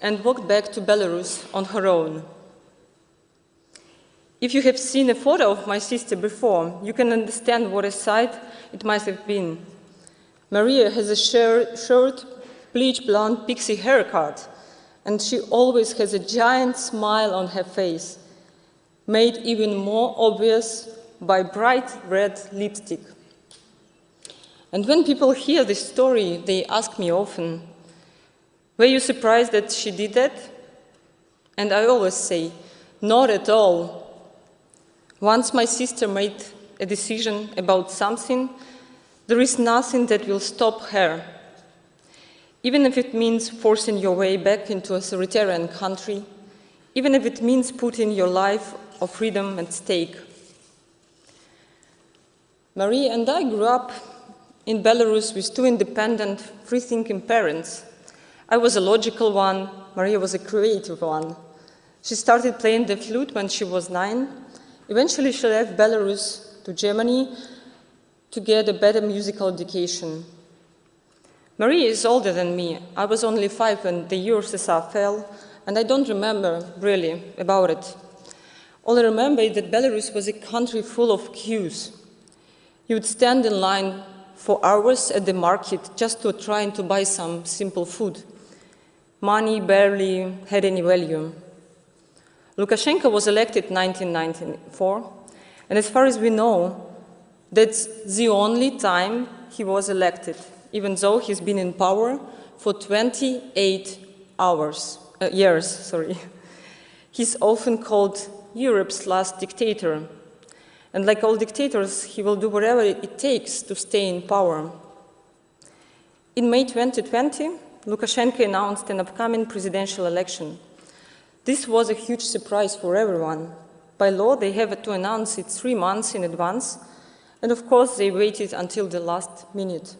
and walked back to Belarus on her own. If you have seen a photo of my sister before, you can understand what a sight it must have been. Maria has a short, bleach blonde pixie haircut, and she always has a giant smile on her face, made even more obvious by bright red lipstick. And when people hear this story, they ask me often, "Were you surprised that she did that?" And I always say, "Not at all." Once my sister made a decision about something, there is nothing that will stop her. Even if it means forcing your way back into a authoritarian country, even if it means putting your life of freedom at stake. Marie and I grew up in Belarus with two independent, free-thinking parents. I was a logical one, Maria was a creative one. She started playing the flute when she was 9. Eventually she left Belarus to Germany to get a better musical education. Marie is older than me. I was only 5 when the USSR fell, and I don't remember really about it. All I remember is that Belarus was a country full of queues. You would stand in line for hours at the market just to try to buy some simple food. Money barely had any value. Lukashenko was elected in 1994, and as far as we know, that's the only time he was elected, even though he's been in power for 28 years. He's often called Europe's last dictator. And like all dictators, he will do whatever it takes to stay in power. In May 2020, Lukashenko announced an upcoming presidential election. This was a huge surprise for everyone. By law, they have to announce it 3 months in advance, and of course, they waited until the last minute.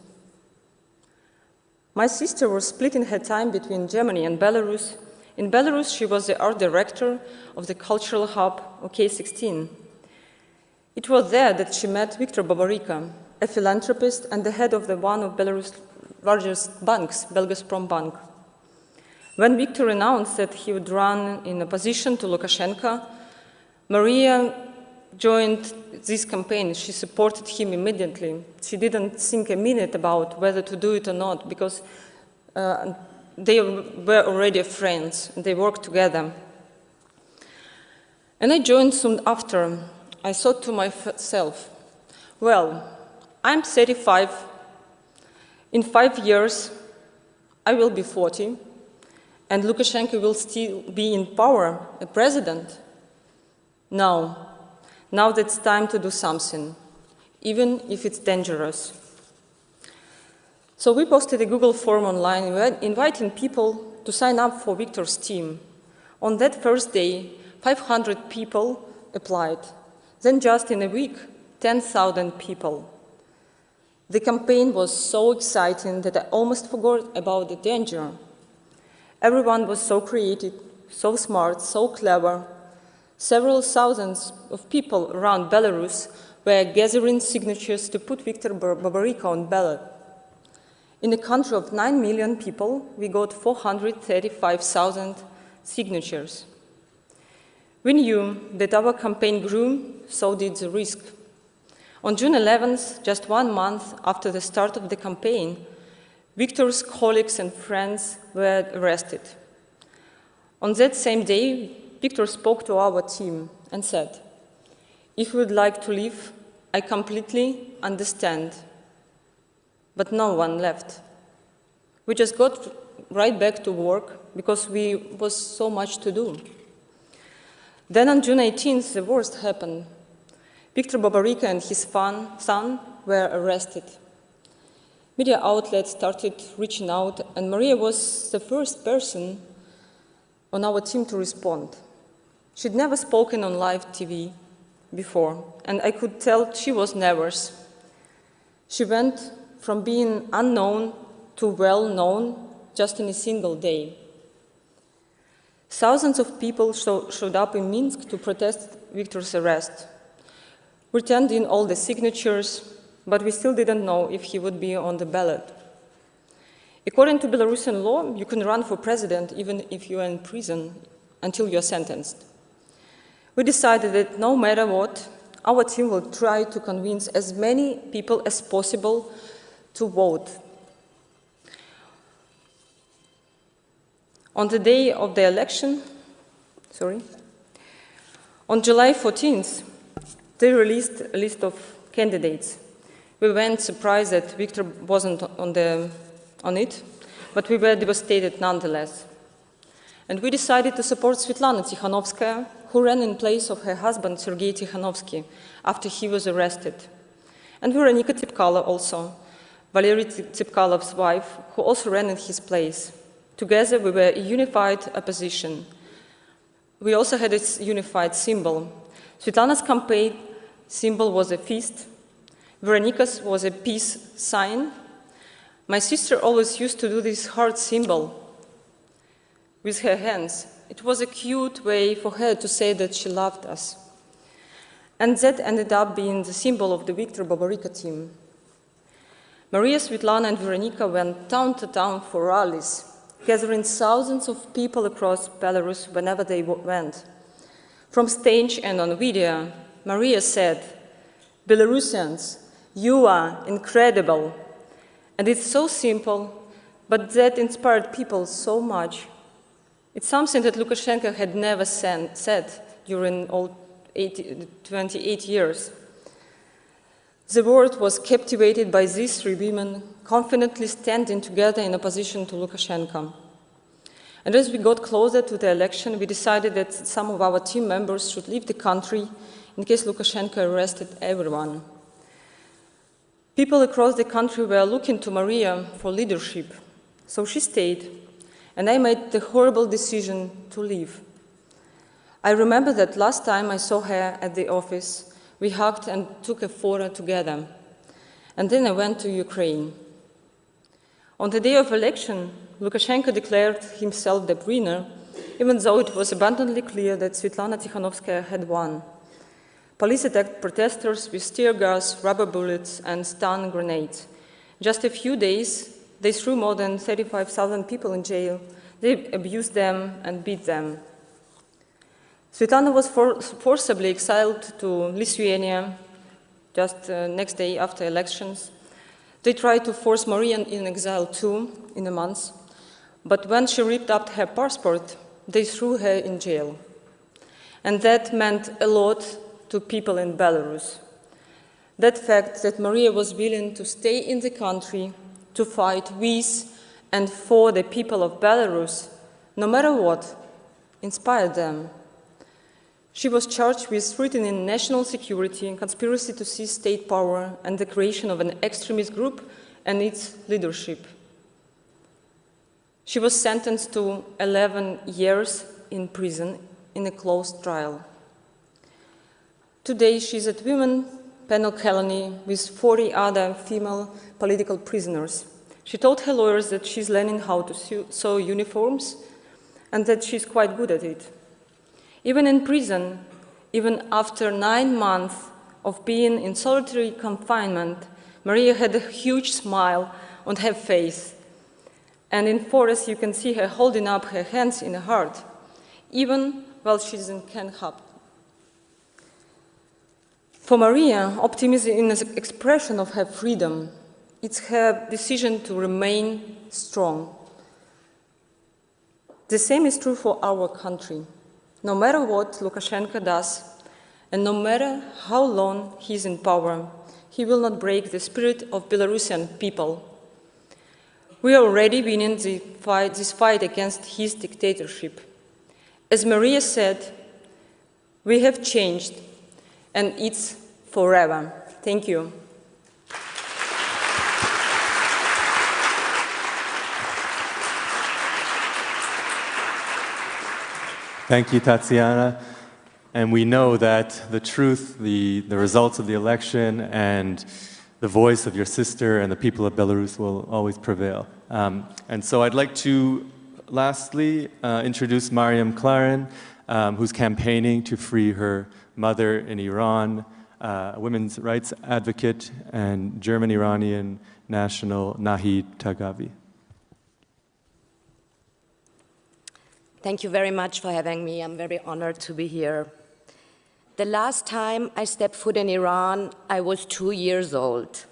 My sister was splitting her time between Germany and Belarus. In Belarus, she was the art director of the cultural hub OK16. It was there that she met Viktor Babaryka, a philanthropist and the head of one of Belarus' largest banks, Belgazprom Bank. When Viktor announced that he would run in opposition to Lukashenko, Maria joined this campaign. She supported him immediately. She didn't think a minute about whether to do it or not, because they were already friends, and they worked together. And I joined soon after. I thought to myself, well, I'm 35. In 5 years, I will be 40, and Lukashenko will still be in power, a president. Now it's time to do something, even if it's dangerous. So we posted a Google form online inviting people to sign up for Viktor's team. On that first day, 500 people applied. Then just in a week, 10,000 people. The campaign was so exciting that I almost forgot about the danger. Everyone was so creative, so smart, so clever. Several thousands of people around Belarus were gathering signatures to put Viktor Babaryka on ballot. In a country of 9 million people, we got 435,000 signatures. We knew that our campaign grew, so did the risk. On June 11th, just 1 month after the start of the campaign, Viktor's colleagues and friends were arrested. On that same day, Viktor spoke to our team and said, "If you would like to leave, I completely understand." But no one left. We just got right back to work because was so much to do. Then on June 18th, the worst happened. Viktor Babaryka and his son were arrested. Media outlets started reaching out, and Maria was the first person on our team to respond. She'd never spoken on live TV before, and I could tell she was nervous. She went from being unknown to well-known just in a single day. Thousands of people showed up in Minsk to protest Viktor's arrest. We turned in all the signatures, but we still didn't know if he would be on the ballot. According to Belarusian law, you can run for president even if you are in prison until you are sentenced. We decided that no matter what, our team will try to convince as many people as possible to vote. On the day of the election, on July 14th, they released a list of candidates. We weren't surprised that Viktor wasn't on it, but we were devastated nonetheless. And we decided to support Svetlana Tikhanovskaya, who ran in place of her husband, Sergei Tikhanovsky, after he was arrested. And Veronika Tsepkalo also, Valery Tsepkalov's wife, who also ran in his place. Together, we were a unified opposition. We also had a unified symbol. Svetlana's campaign symbol was a fist. Veronika's was a peace sign. My sister always used to do this heart symbol with her hands. It was a cute way for her to say that she loved us. And that ended up being the symbol of the Viktor Babarika team. Maria, Svetlana, and Veronika went town to town for rallies, gathering thousands of people across Belarus whenever they went. From stage and on video, Maria said, "Belarusians, you are incredible." And it's so simple, but that inspired people so much. It's something that Lukashenko had never said during all 28 years. The world was captivated by these three women confidently standing together in opposition to Lukashenko. And as we got closer to the election, we decided that some of our team members should leave the country in case Lukashenko arrested everyone. People across the country were looking to Maria for leadership, so she stayed, and I made the horrible decision to leave. I remember that last time I saw her at the office, we hugged and took a photo together, and then I went to Ukraine. On the day of election, Lukashenko declared himself the winner, even though it was abundantly clear that Svetlana Tikhanovskaya had won. Police attacked protesters with tear gas, rubber bullets, and stun grenades. Just a few days, they threw more than 35,000 people in jail. They abused them and beat them. Svetlana was forcibly exiled to Lithuania just next day after elections. They tried to force Maria in exile too, in a month. But when she ripped up her passport, they threw her in jail. And that meant a lot to people in Belarus. That fact that Maria was willing to stay in the country to fight with and for the people of Belarus, no matter what, inspired them. She was charged with threatening national security, conspiracy to seize state power, and the creation of an extremist group and its leadership. She was sentenced to 11 years in prison in a closed trial. Today, she's at women's penal colony with 40 other female political prisoners. She told her lawyers that she's learning how to sew uniforms and that she's quite good at it. Even in prison, even after 9 months of being in solitary confinement, Maria had a huge smile on her face. And in photos, you can see her holding up her hands in her heart, even while she's in handcuffs. For Maria, optimism is an expression of her freedom. It's her decision to remain strong. The same is true for our country. No matter what Lukashenko does, and no matter how long he's in power, he will not break the spirit of Belarusian people. We are already winning this fight against his dictatorship. As Maria said, we have changed, and it's forever. Thank you. Thank you, Tatiana. And we know that the truth, the results of the election, and the voice of your sister and the people of Belarus will always prevail. And so I'd like to lastly introduce Mariam Clarin, who's campaigning to free her mother in Iran, a women's rights advocate and German-Iranian national Nahid Tagavi. Thank you very much for having me. I'm very honored to be here. The last time I stepped foot in Iran, I was 2 years old.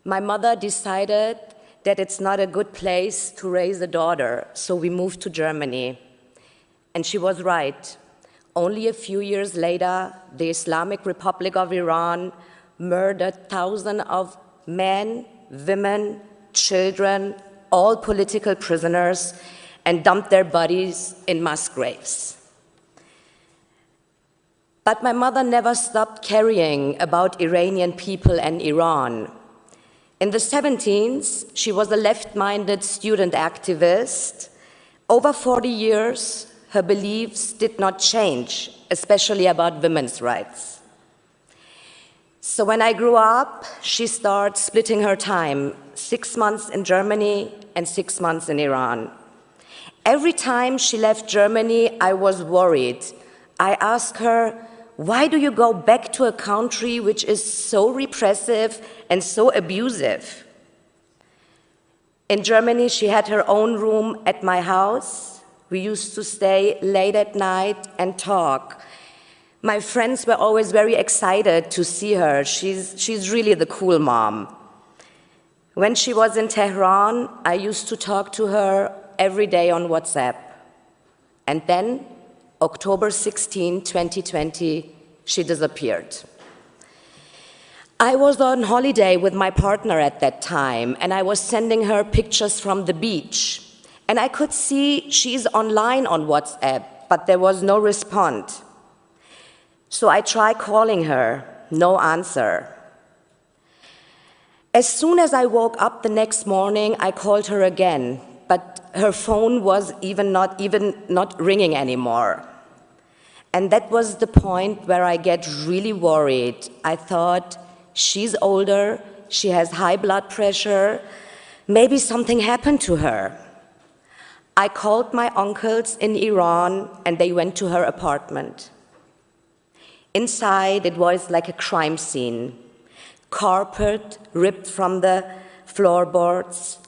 My mother decided that it's not a good place to raise a daughter, so we moved to Germany. And she was right. Only a few years later, the Islamic Republic of Iran murdered thousands of men, women, children, all political prisoners, and dumped their bodies in mass graves. But my mother never stopped caring about Iranian people and Iran. In the 70s, she was a left-minded student activist. Over 40 years, her beliefs did not change, especially about women's rights. So when I grew up, she started splitting her time, 6 months in Germany and 6 months in Iran. Every time she left Germany, I was worried. I asked her, why do you go back to a country which is so repressive and so abusive? In Germany, she had her own room at my house. We used to stay late at night and talk. My friends were always very excited to see her. She's really the cool mom. When she was in Tehran, I used to talk to her every day on WhatsApp. And then, October 16, 2020, she disappeared. I was on holiday with my partner at that time, and I was sending her pictures from the beach. And I could see she's online on WhatsApp, but there was no response. So I tried calling her, no answer. As soon as I woke up the next morning, I called her again, but her phone was not ringing anymore. And that was the point where I get really worried. I thought, she's older, she has high blood pressure, maybe something happened to her. I called my uncles in Iran, and they went to her apartment. Inside, it was like a crime scene. Carpet ripped from the floorboards,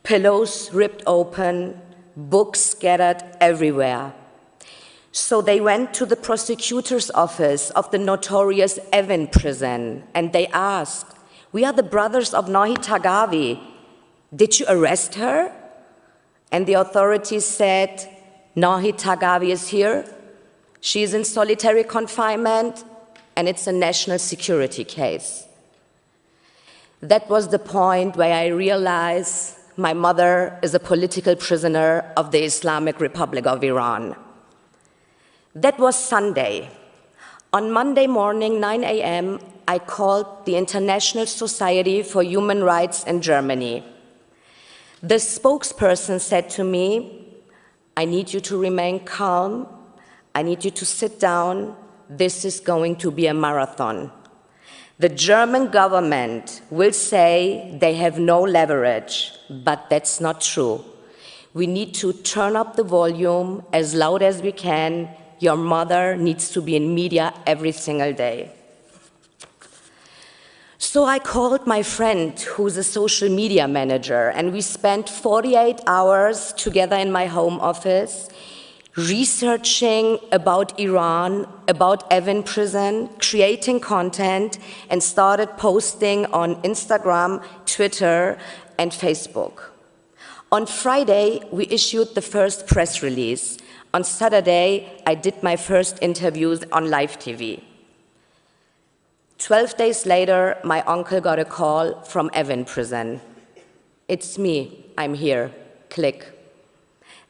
pillows ripped open, books scattered everywhere. So they went to the prosecutor's office of the notorious Evin prison, and they asked, we are the brothers of Nahi Tagavi. Did you arrest her? And the authorities said, Nahi Tagavi is here. She is in solitary confinement, and it's a national security case. That was the point where I realized my mother is a political prisoner of the Islamic Republic of Iran. That was Sunday. On Monday morning, 9 a.m., I called the International Society for Human Rights in Germany. The spokesperson said to me, I need you to remain calm. I need you to sit down. This is going to be a marathon. The German government will say they have no leverage, but that's not true. We need to turn up the volume as loud as we can. Your mother needs to be in media every single day. So I called my friend, who's a social media manager, and we spent 48 hours together in my home office, researching about Iran, about Evin prison, creating content, and started posting on Instagram, Twitter, and Facebook. On Friday, we issued the first press release. On Saturday, I did my first interviews on live TV. 12 days later, my uncle got a call from Evin prison. It's me, I'm here, click.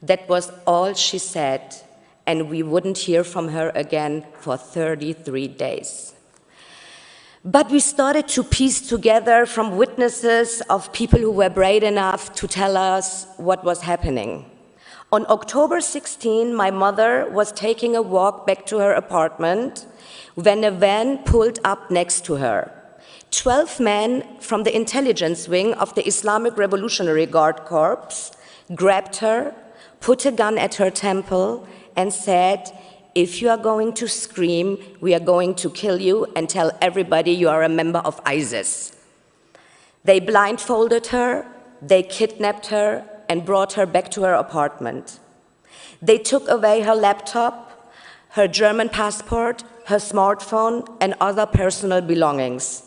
That was all she said, and we wouldn't hear from her again for 33 days. But we started to piece together from witnesses of people who were brave enough to tell us what was happening. On October 16, my mother was taking a walk back to her apartment when a van pulled up next to her. 12 men from the intelligence wing of the Islamic Revolutionary Guard Corps grabbed her, put a gun at her temple, and said, if you are going to scream, we are going to kill you and tell everybody you are a member of ISIS. They blindfolded her, they kidnapped her, and brought her back to her apartment. They took away her laptop, her German passport, her smartphone, and other personal belongings.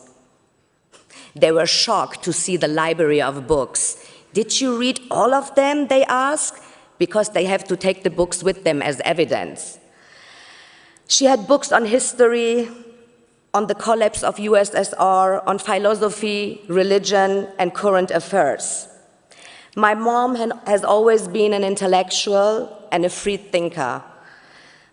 They were shocked to see the library of books. Did you read all of them, they asked, because they have to take the books with them as evidence. She had books on history, on the collapse of USSR, on philosophy, religion, and current affairs. My mom has always been an intellectual and a free thinker.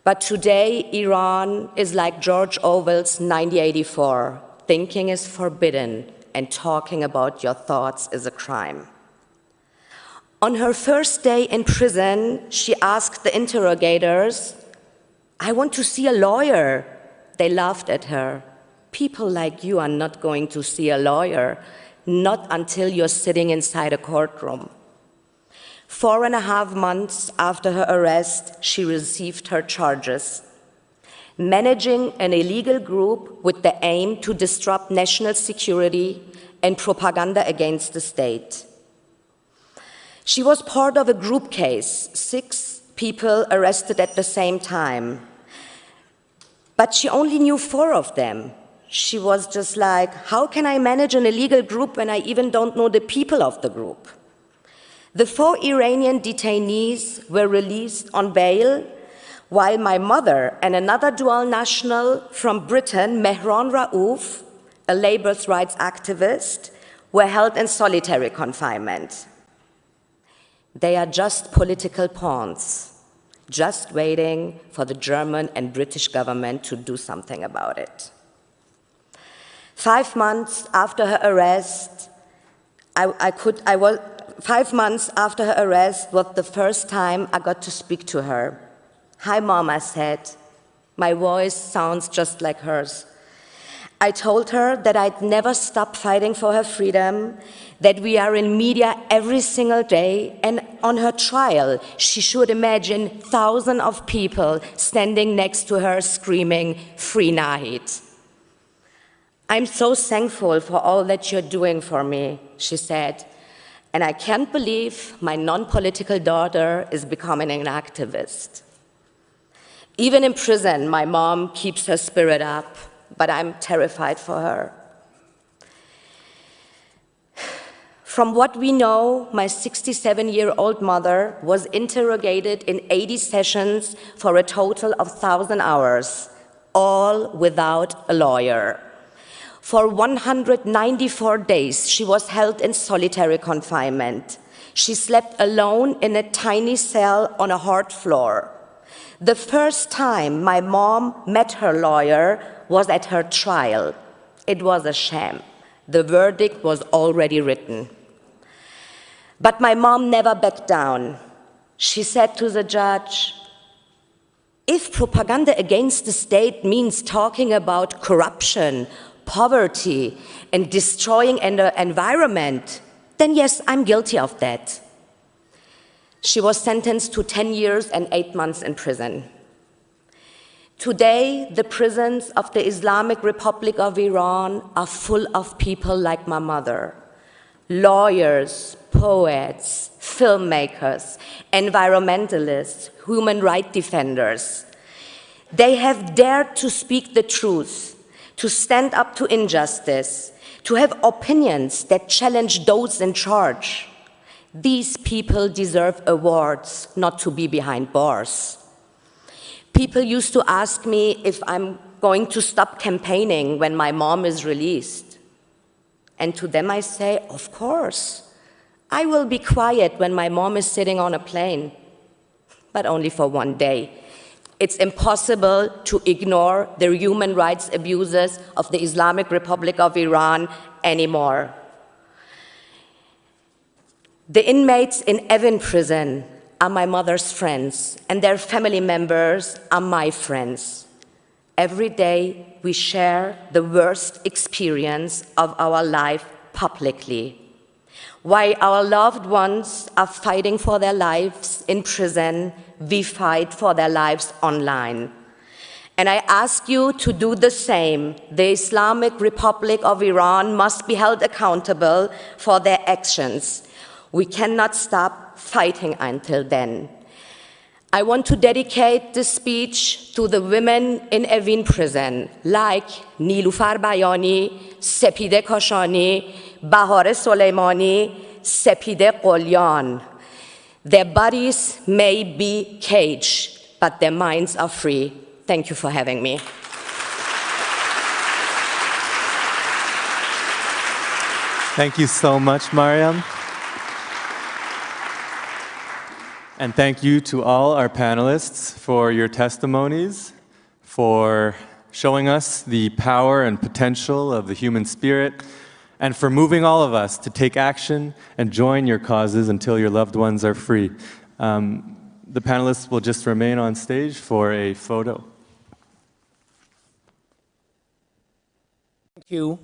But today, Iran is like George Orwell's 1984. Thinking is forbidden, and talking about your thoughts is a crime. On her first day in prison, she asked the interrogators, "I want to see a lawyer." They laughed at her. "People like you are not going to see a lawyer, not until you're sitting inside a courtroom." 4.5 months after her arrest, she received her charges. Managing an illegal group with the aim to disrupt national security and propaganda against the state. She was part of a group case, 6 people arrested at the same time. But she only knew 4 of them. She was just like, how can I manage an illegal group when I even don't know the people of the group? The 4 Iranian detainees were released on bail, while my mother and another dual national from Britain, Mehran Raouf, a labor rights activist, were held in solitary confinement. They are just political pawns, just waiting for the German and British government to do something about it. 5 months after her arrest, 5 months after her arrest was the first time I got to speak to her. "Hi, Mom," I said. My voice sounds just like hers. I told her that I'd never stop fighting for her freedom, that we are in media every single day, and on her trial, she should imagine thousands of people standing next to her screaming, "Free Nahid." "I'm so thankful for all that you're doing for me," she said, "and I can't believe my non-political daughter is becoming an activist." Even in prison, my mom keeps her spirit up, but I'm terrified for her. From what we know, my 67-year-old mother was interrogated in 80 sessions for a total of 1,000 hours, all without a lawyer. For 194 days, she was held in solitary confinement. She slept alone in a tiny cell on a hard floor. The first time my mom met her lawyer was at her trial. It was a sham. The verdict was already written. But my mom never backed down. She said to the judge, "If propaganda against the state means talking about corruption, poverty, and destroying the environment, then yes, I'm guilty of that." She was sentenced to 10 years and 8 months in prison. Today, the prisons of the Islamic Republic of Iran are full of people like my mother. Lawyers, poets, filmmakers, environmentalists, human rights defenders. They have dared to speak the truth, to stand up to injustice, to have opinions that challenge those in charge. These people deserve awards, not to be behind bars. People used to ask me if I'm going to stop campaigning when my mom is released. And to them I say, of course. I will be quiet when my mom is sitting on a plane, but only for 1 day. It's impossible to ignore the human rights abuses of the Islamic Republic of Iran anymore. The inmates in Evin prison are my mother's friends, and their family members are my friends. Every day, we share the worst experience of our life publicly. While our loved ones are fighting for their lives in prison, we fight for their lives online. And I ask you to do the same. The Islamic Republic of Iran must be held accountable for their actions. We cannot stop fighting until then. I want to dedicate this speech to the women in Evin prison, like Nilufar Bayani, Sepide Kashani, Bahare Soleimani, Sepide Qolyan. Their bodies may be caged, but their minds are free. Thank you for having me. Thank you so much, Mariam. And thank you to all our panelists for your testimonies, for showing us the power and potential of the human spirit, and for moving all of us to take action and join your causes until your loved ones are free. The panelists will just remain on stage for a photo. Thank you.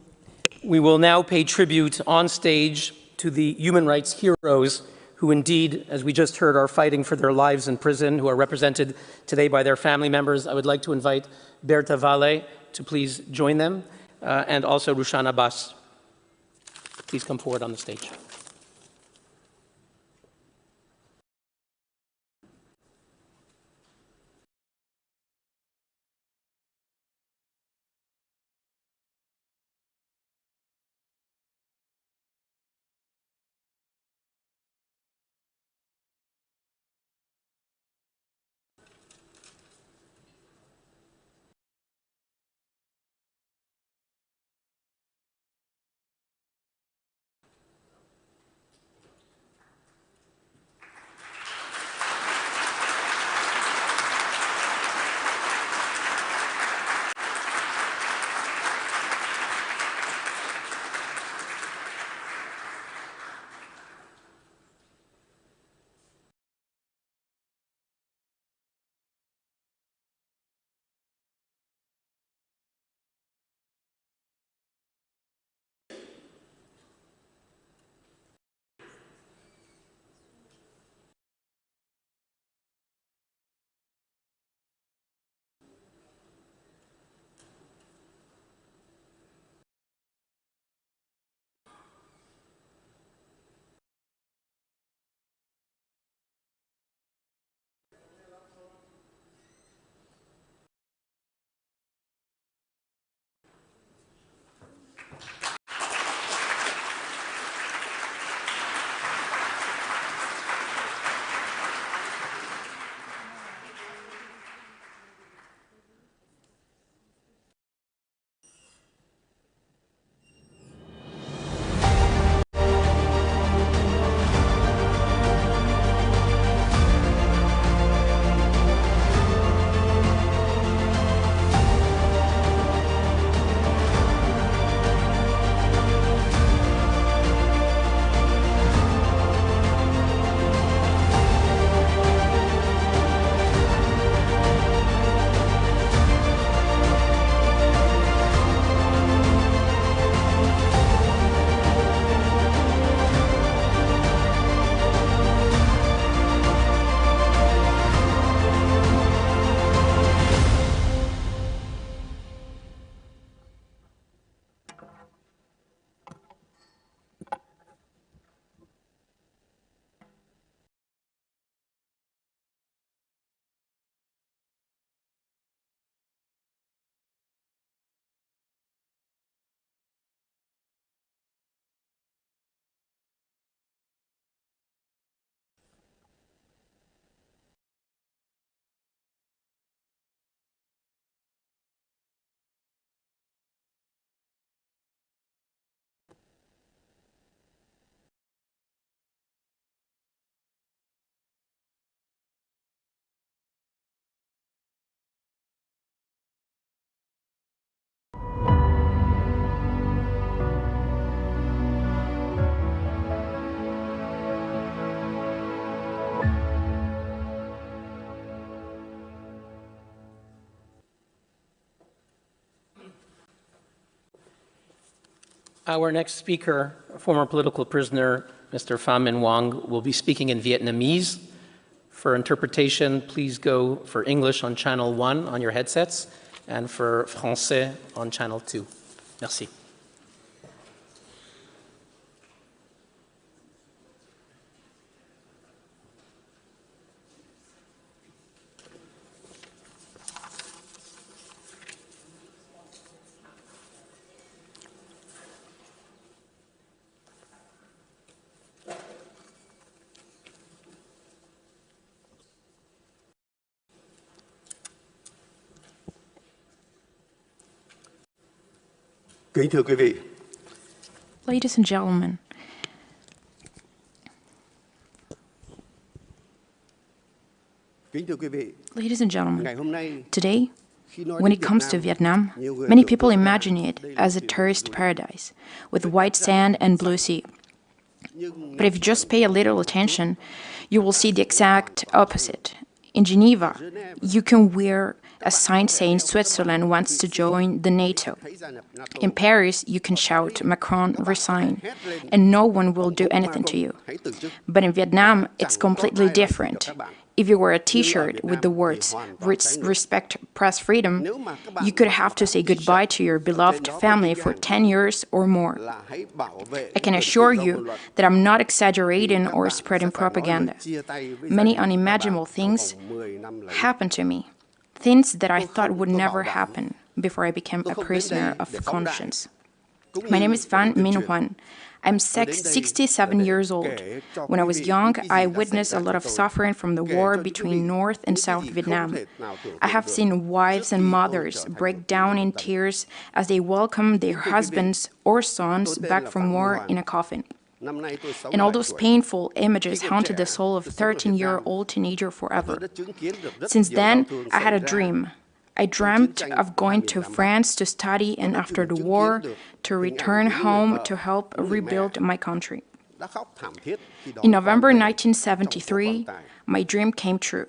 We will now pay tribute on stage to the human rights heroes who indeed, as we just heard, are fighting for their lives in prison, who are represented today by their family members. I would like to invite Berta Valle to please join them, and also Rushan Abbas. Please come forward on the stage. Our next speaker, a former political prisoner, Mr. Pham Minh Vuong, will be speaking in Vietnamese. For interpretation, please go for English on channel 1 on your headsets and for Français on channel 2. Merci. Kính thưa quý vị, Ladies and gentlemen, ladies and gentlemen, ngày hôm nay today, khi nói when đến it comes to Việt Vietnam, nhiều người many tưởng people tượng imagine it as a tourist paradise with white sand and blue sea. But if you just pay a little attention, you will see the exact opposite. In Geneva, you can wear a sign saying Switzerland wants to join the NATO. In Paris, you can shout, Macron, resign, and no one will do anything to you. But in Vietnam, it's completely different. If you wear a t-shirt with the words, respect press freedom, you could have to say goodbye to your beloved family for 10 years or more. I can assure you that I'm not exaggerating or spreading propaganda. Many unimaginable things happened to me, things that I thought would never happen before I became a prisoner of conscience. My name is Van Minh Hoan. I'm 67 years old. When I was young, I witnessed a lot of suffering from the war between North and South Vietnam. I have seen wives and mothers break down in tears as they welcome their husbands or sons back from war in a coffin. And all those painful images haunted the soul of a 13-year-old teenager forever. Since then, I had a dream. I dreamt of going to France to study and after the war to return home to help rebuild my country. In November 1973, my dream came true.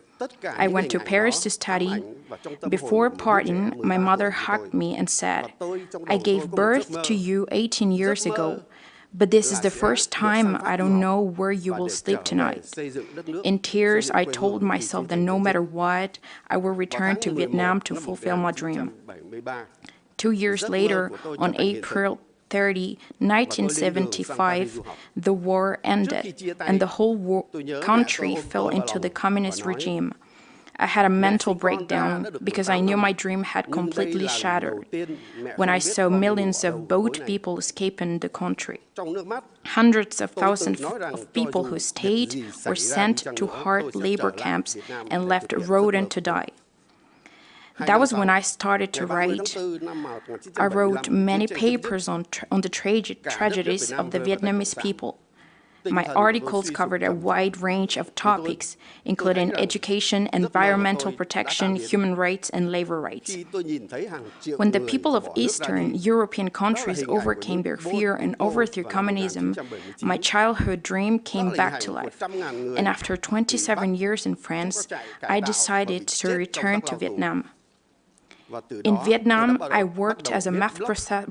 I went to Paris to study. Before parting, my mother hugged me and said, "I gave birth to you 18 years ago, but this is the first time I don't know where you will sleep tonight." In tears, I told myself that no matter what, I will return to Vietnam to fulfill my dream. 2 years later, on April 30, 1975, the war ended, and the whole country fell into the communist regime. I had a mental breakdown because I knew my dream had completely shattered when I saw millions of boat people escaping the country. Hundreds of thousands of people who stayed were sent to hard labor camps and left rodent to die. That was when I started to write. I wrote many papers on the tragedies of the Vietnamese people. My articles covered a wide range of topics, including education, environmental protection, human rights, and labor rights. When the people of Eastern European countries overcame their fear and overthrew communism, my childhood dream came back to life. And after 27 years in France, I decided to return to Vietnam. In Vietnam, I worked as a math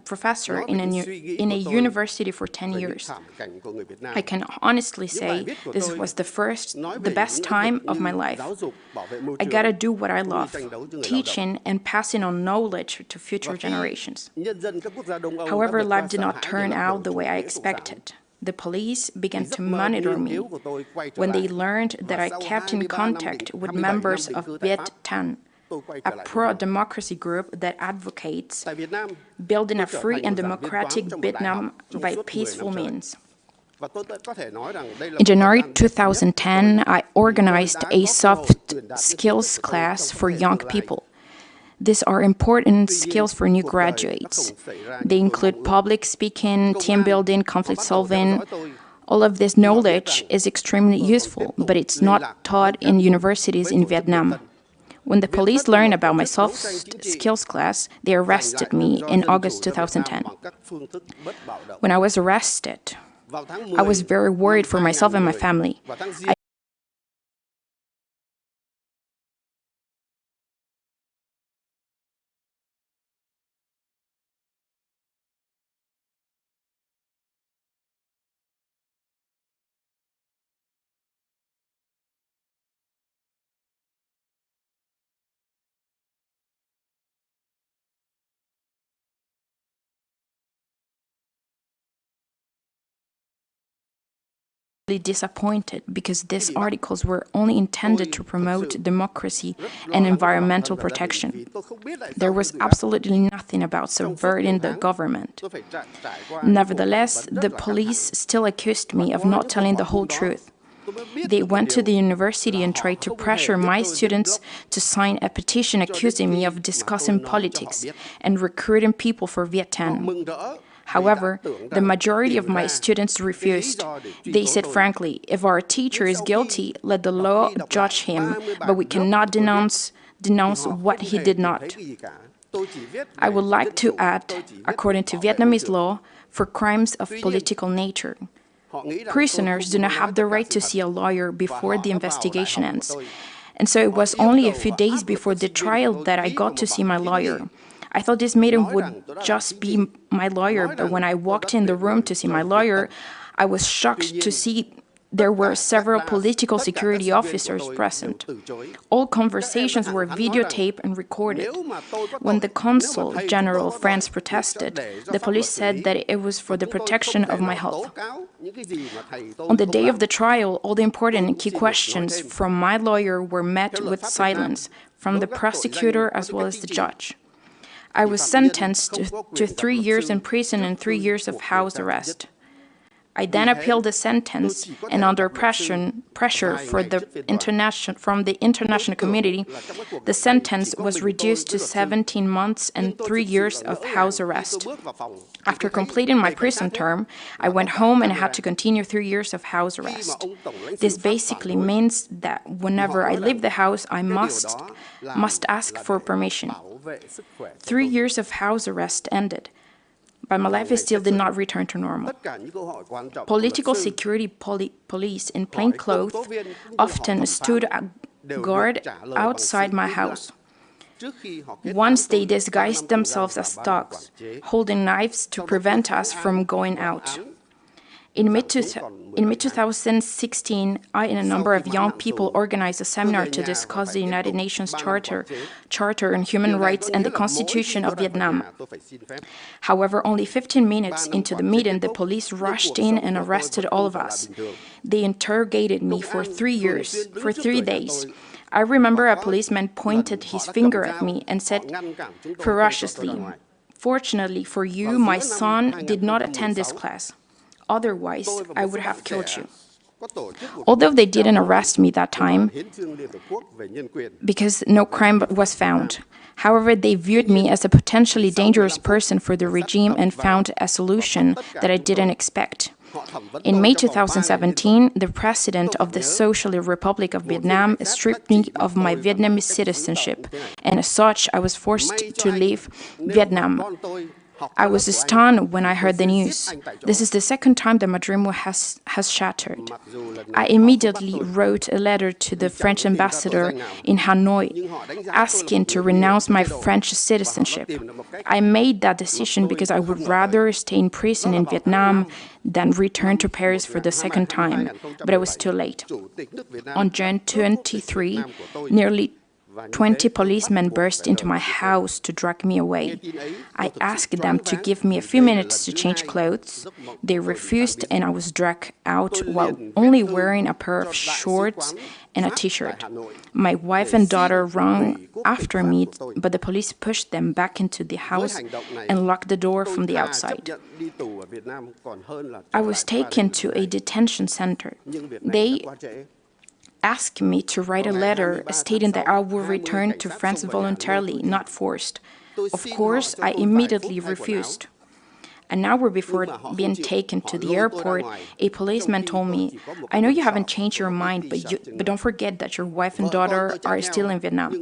professor in a university for 10 years. I can honestly say this was the best time of my life. I gotta do what I love, teaching and passing on knowledge to future generations. However, life did not turn out the way I expected. The police began to monitor me when they learned that I kept in contact with members of Viet Thanh, a pro-democracy group that advocates building a free and democratic Vietnam by peaceful means. In January 2010, I organized a soft skills class for young people. These are important skills for new graduates. They include public speaking, team building, conflict solving. All of this knowledge is extremely useful, but it's not taught in universities in Vietnam. When the police learned about my soft skills class, they arrested me in August 2010. When I was arrested, I was very worried for myself and my family. Disappointed because these articles were only intended to promote democracy and environmental protection. There was absolutely nothing about subverting the government. Nevertheless, the police still accused me of not telling the whole truth. They went to the university and tried to pressure my students to sign a petition accusing me of discussing politics and recruiting people for Vietnam. However, the majority of my students refused. They said frankly, if our teacher is guilty, let the law judge him, but we cannot denounce what he did not. I would like to add, according to Vietnamese law, for crimes of political nature, prisoners do not have the right to see a lawyer before the investigation ends. And so it was only a few days before the trial that I got to see my lawyer. I thought this meeting would just be my lawyer, but when I walked in the room to see my lawyer, I was shocked to see there were several political security officers present. All conversations were videotaped and recorded. When the Consul General France protested, the police said that it was for the protection of my health. On the day of the trial, all the important and key questions from my lawyer were met with silence from the prosecutor as well as the judge. I was sentenced to 3 years in prison and 3 years of house arrest. I then appealed the sentence, and under pressure from the international community, the sentence was reduced to 17 months and 3 years of house arrest. After completing my prison term, I went home and had to continue 3 years of house arrest. This basically means that whenever I leave the house, I must ask for permission. 3 years of house arrest ended, but my life still did not return to normal. Political security police in plain clothes often stood guard outside my house. Once they disguised themselves as dogs, holding knives to prevent us from going out. In mid-2016, I and a number of young people organized a seminar to discuss the United Nations Charter on Human Rights and the Constitution of Vietnam. However, only 15 minutes into the meeting, the police rushed in and arrested all of us. They interrogated me for 3 days. I remember a policeman pointed his finger at me and said ferociously, "Fortunately for you, my son did not attend this class. Otherwise, I would have killed you." Although they didn't arrest me that time, because no crime was found. However, they viewed me as a potentially dangerous person for the regime and found a solution that I didn't expect. In May 2017, the president of the Socialist Republic of Vietnam stripped me of my Vietnamese citizenship, and as such, I was forced to leave Vietnam. I was stunned when I heard the news. This is the second time that my dream has shattered. I immediately wrote a letter to the French ambassador in Hanoi, asking to renounce my French citizenship. I made that decision because I would rather stay in prison in Vietnam than return to Paris for the second time, but it was too late. On June 23, nearly 20 policemen burst into my house to drag me away. I asked them to give me a few minutes to change clothes. They refused, and I was dragged out while only wearing a pair of shorts and a t-shirt. My wife and daughter ran after me, but the police pushed them back into the house and locked the door from the outside. I was taken to a detention center. They asked me to write a letter stating that I would return to France voluntarily, not forced. Of course, I immediately refused. An hour before being taken to the airport, a policeman told me, "I know you haven't changed your mind, but don't forget that your wife and daughter are still in Vietnam."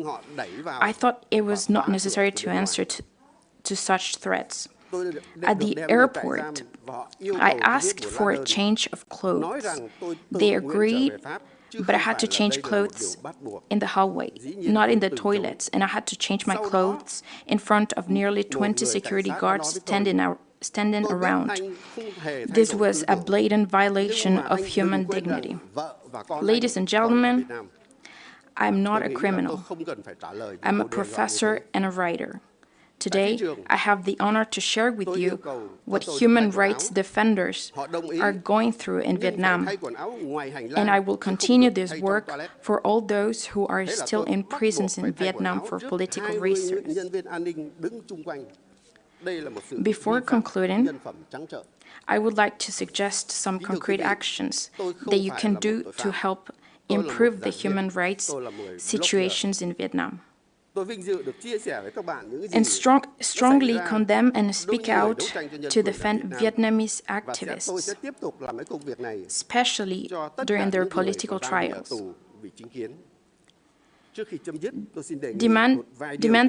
I thought it was not necessary to answer to such threats. At the airport, I asked for a change of clothes. They agreed, but I had to change clothes in the hallway, not in the toilets, and I had to change my clothes in front of nearly 20 security guards standing around. This was a blatant violation of human dignity. Ladies and gentlemen, I'm not a criminal. I'm a professor and a writer. Today, I have the honor to share with you what human rights defenders are going through in Vietnam, and I will continue this work for all those who are still in prisons in Vietnam for political reasons. Before concluding, I would like to suggest some concrete actions that you can do to help improve the human rights situations in Vietnam. And strongly condemn and speak out to defend Vietnamese activists, especially during their political trials. Demand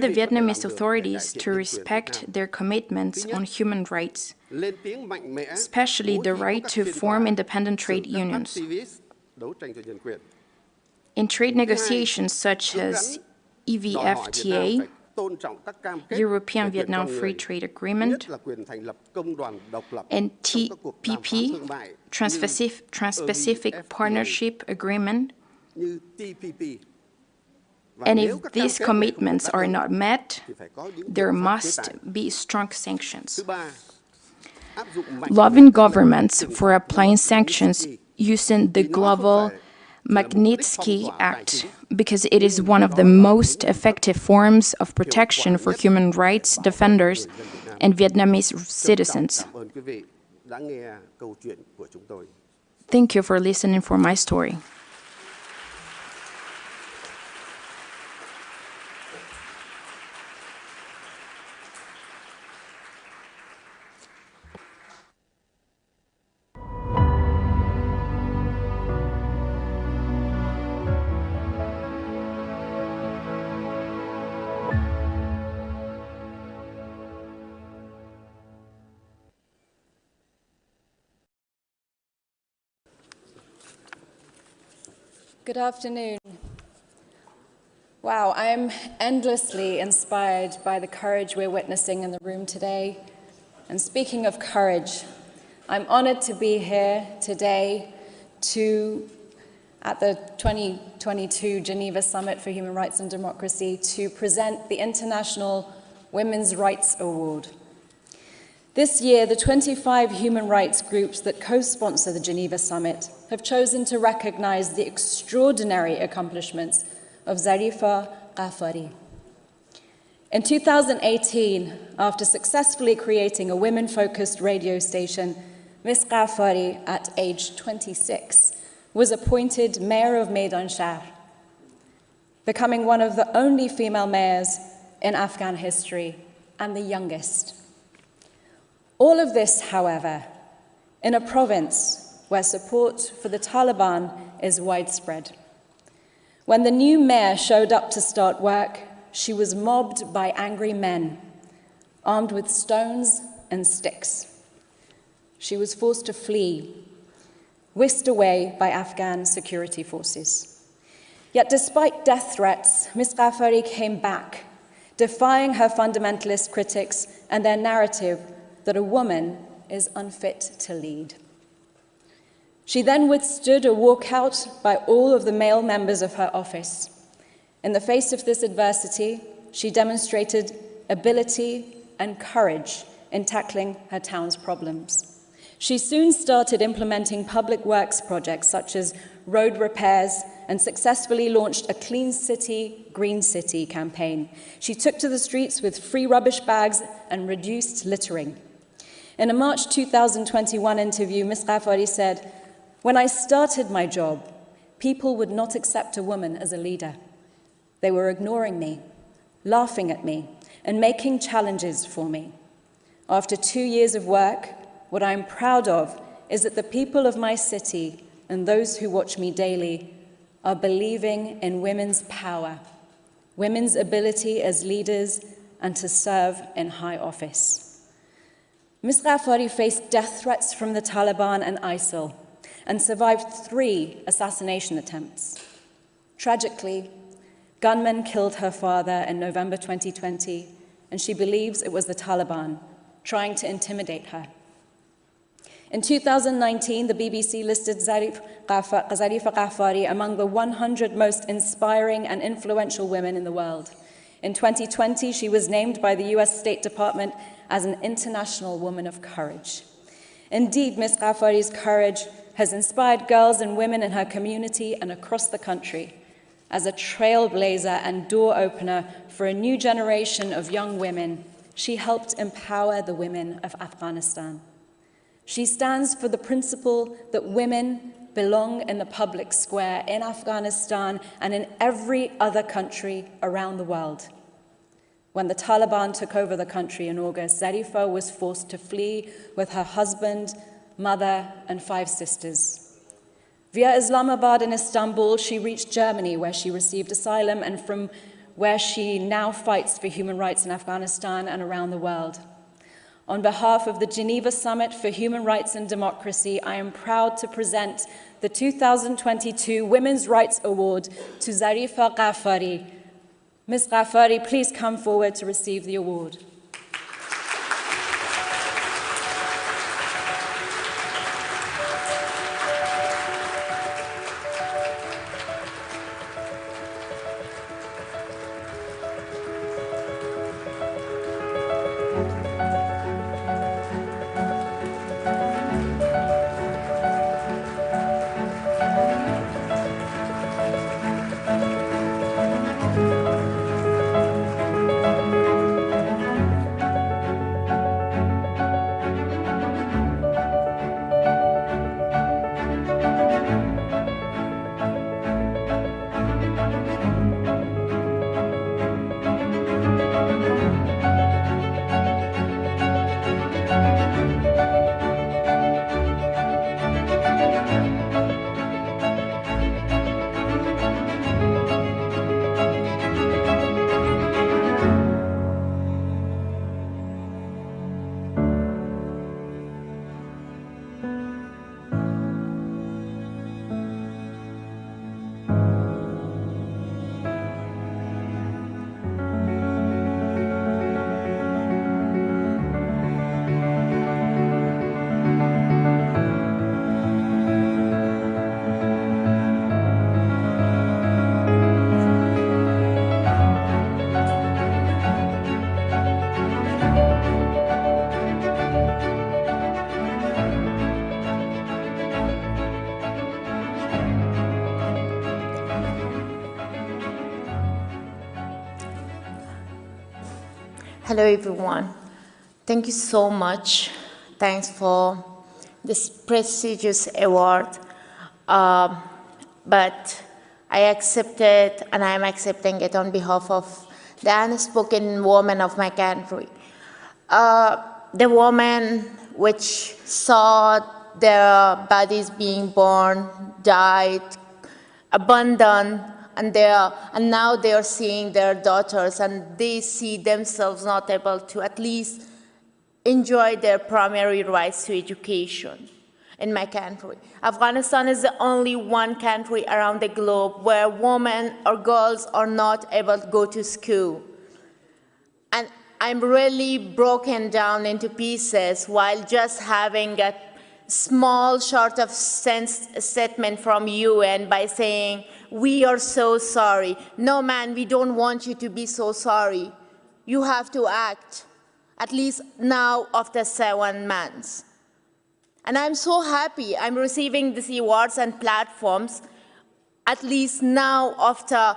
the Vietnamese authorities to respect their commitments on human rights, especially the right to form independent trade unions. In trade negotiations such as EVFTA, European Vietnam Free Trade Agreement, and TPP, Trans-Pacific Partnership Agreement. And if these commitments are not met, there must be strong sanctions. Lobbying governments for applying sanctions using the global Magnitsky Act, because it is one of the most effective forms of protection for human rights defenders and Vietnamese citizens. Thank you for listening for my story. Good afternoon. Wow, I am endlessly inspired by the courage we're witnessing in the room today. And speaking of courage, I'm honored to be here today at the 2022 Geneva Summit for Human Rights and Democracy to present the International Women's Rights Award. This year, the 25 human rights groups that co-sponsor the Geneva Summit have chosen to recognize the extraordinary accomplishments of Zarifa Ghaffari. In 2018, after successfully creating a women-focused radio station, Ms. Ghaffari, at age 26, was appointed mayor of Maidan Shahr, becoming one of the only female mayors in Afghan history and the youngest. All of this, however, in a province where support for the Taliban is widespread. When the new mayor showed up to start work, she was mobbed by angry men, armed with stones and sticks. She was forced to flee, whisked away by Afghan security forces. Yet despite death threats, Ms. Ghaffari came back, defying her fundamentalist critics and their narrative that a woman is unfit to lead. She then withstood a walkout by all of the male members of her office. In the face of this adversity, she demonstrated ability and courage in tackling her town's problems. She soon started implementing public works projects such as road repairs and successfully launched a Clean City, Green City campaign. She took to the streets with free rubbish bags and reduced littering. In a March 2021 interview, Ms. Ghaffari said, "When I started my job, people would not accept a woman as a leader. They were ignoring me, laughing at me, and making challenges for me. After 2 years of work, what I'm proud of is that the people of my city and those who watch me daily are believing in women's power, women's ability as leaders and to serve in high office." Ms. Ghaffari faced death threats from the Taliban and ISIL and survived 3 assassination attempts. Tragically, gunmen killed her father in November 2020, and she believes it was the Taliban trying to intimidate her. In 2019, the BBC listed Zarifa Ghaffari among the 100 most inspiring and influential women in the world. In 2020, she was named by the US State Department as an International Woman of Courage. Indeed, Ms. Ghaffari's courage has inspired girls and women in her community and across the country as a trailblazer and door opener for a new generation of young women. she helped empower the women of Afghanistan. She stands for the principle that women belong in the public square in Afghanistan and in every other country around the world. When the Taliban took over the country in August, Zarifah was forced to flee with her husband, mother, and 5 sisters. Via Islamabad and Istanbul, she reached Germany, where she received asylum, and from where she now fights for human rights in Afghanistan and around the world. On behalf of the Geneva Summit for Human Rights and Democracy, I am proud to present the 2022 Women's Rights Award to Zarifah Ghaffari. Ms. Ghaffari, please come forward to receive the award. Hello, everyone. Thank you so much. Thanks for this prestigious award. But I accept it, and I am accepting it on behalf of the unspoken women of my country. The women which saw their bodies being born, died, abandoned, and now they are seeing their daughters, and they see themselves not able to at least enjoy their primary rights to education in my country. Afghanistan is the only one country around the globe where women or girls are not able to go to school. And I'm really broken down into pieces while just having a small short of statement from UN by saying, "We are so sorry." No, man, we don't want you to be so sorry. You have to act, at least now after 7 months. And I'm so happy I'm receiving these awards and platforms, at least now after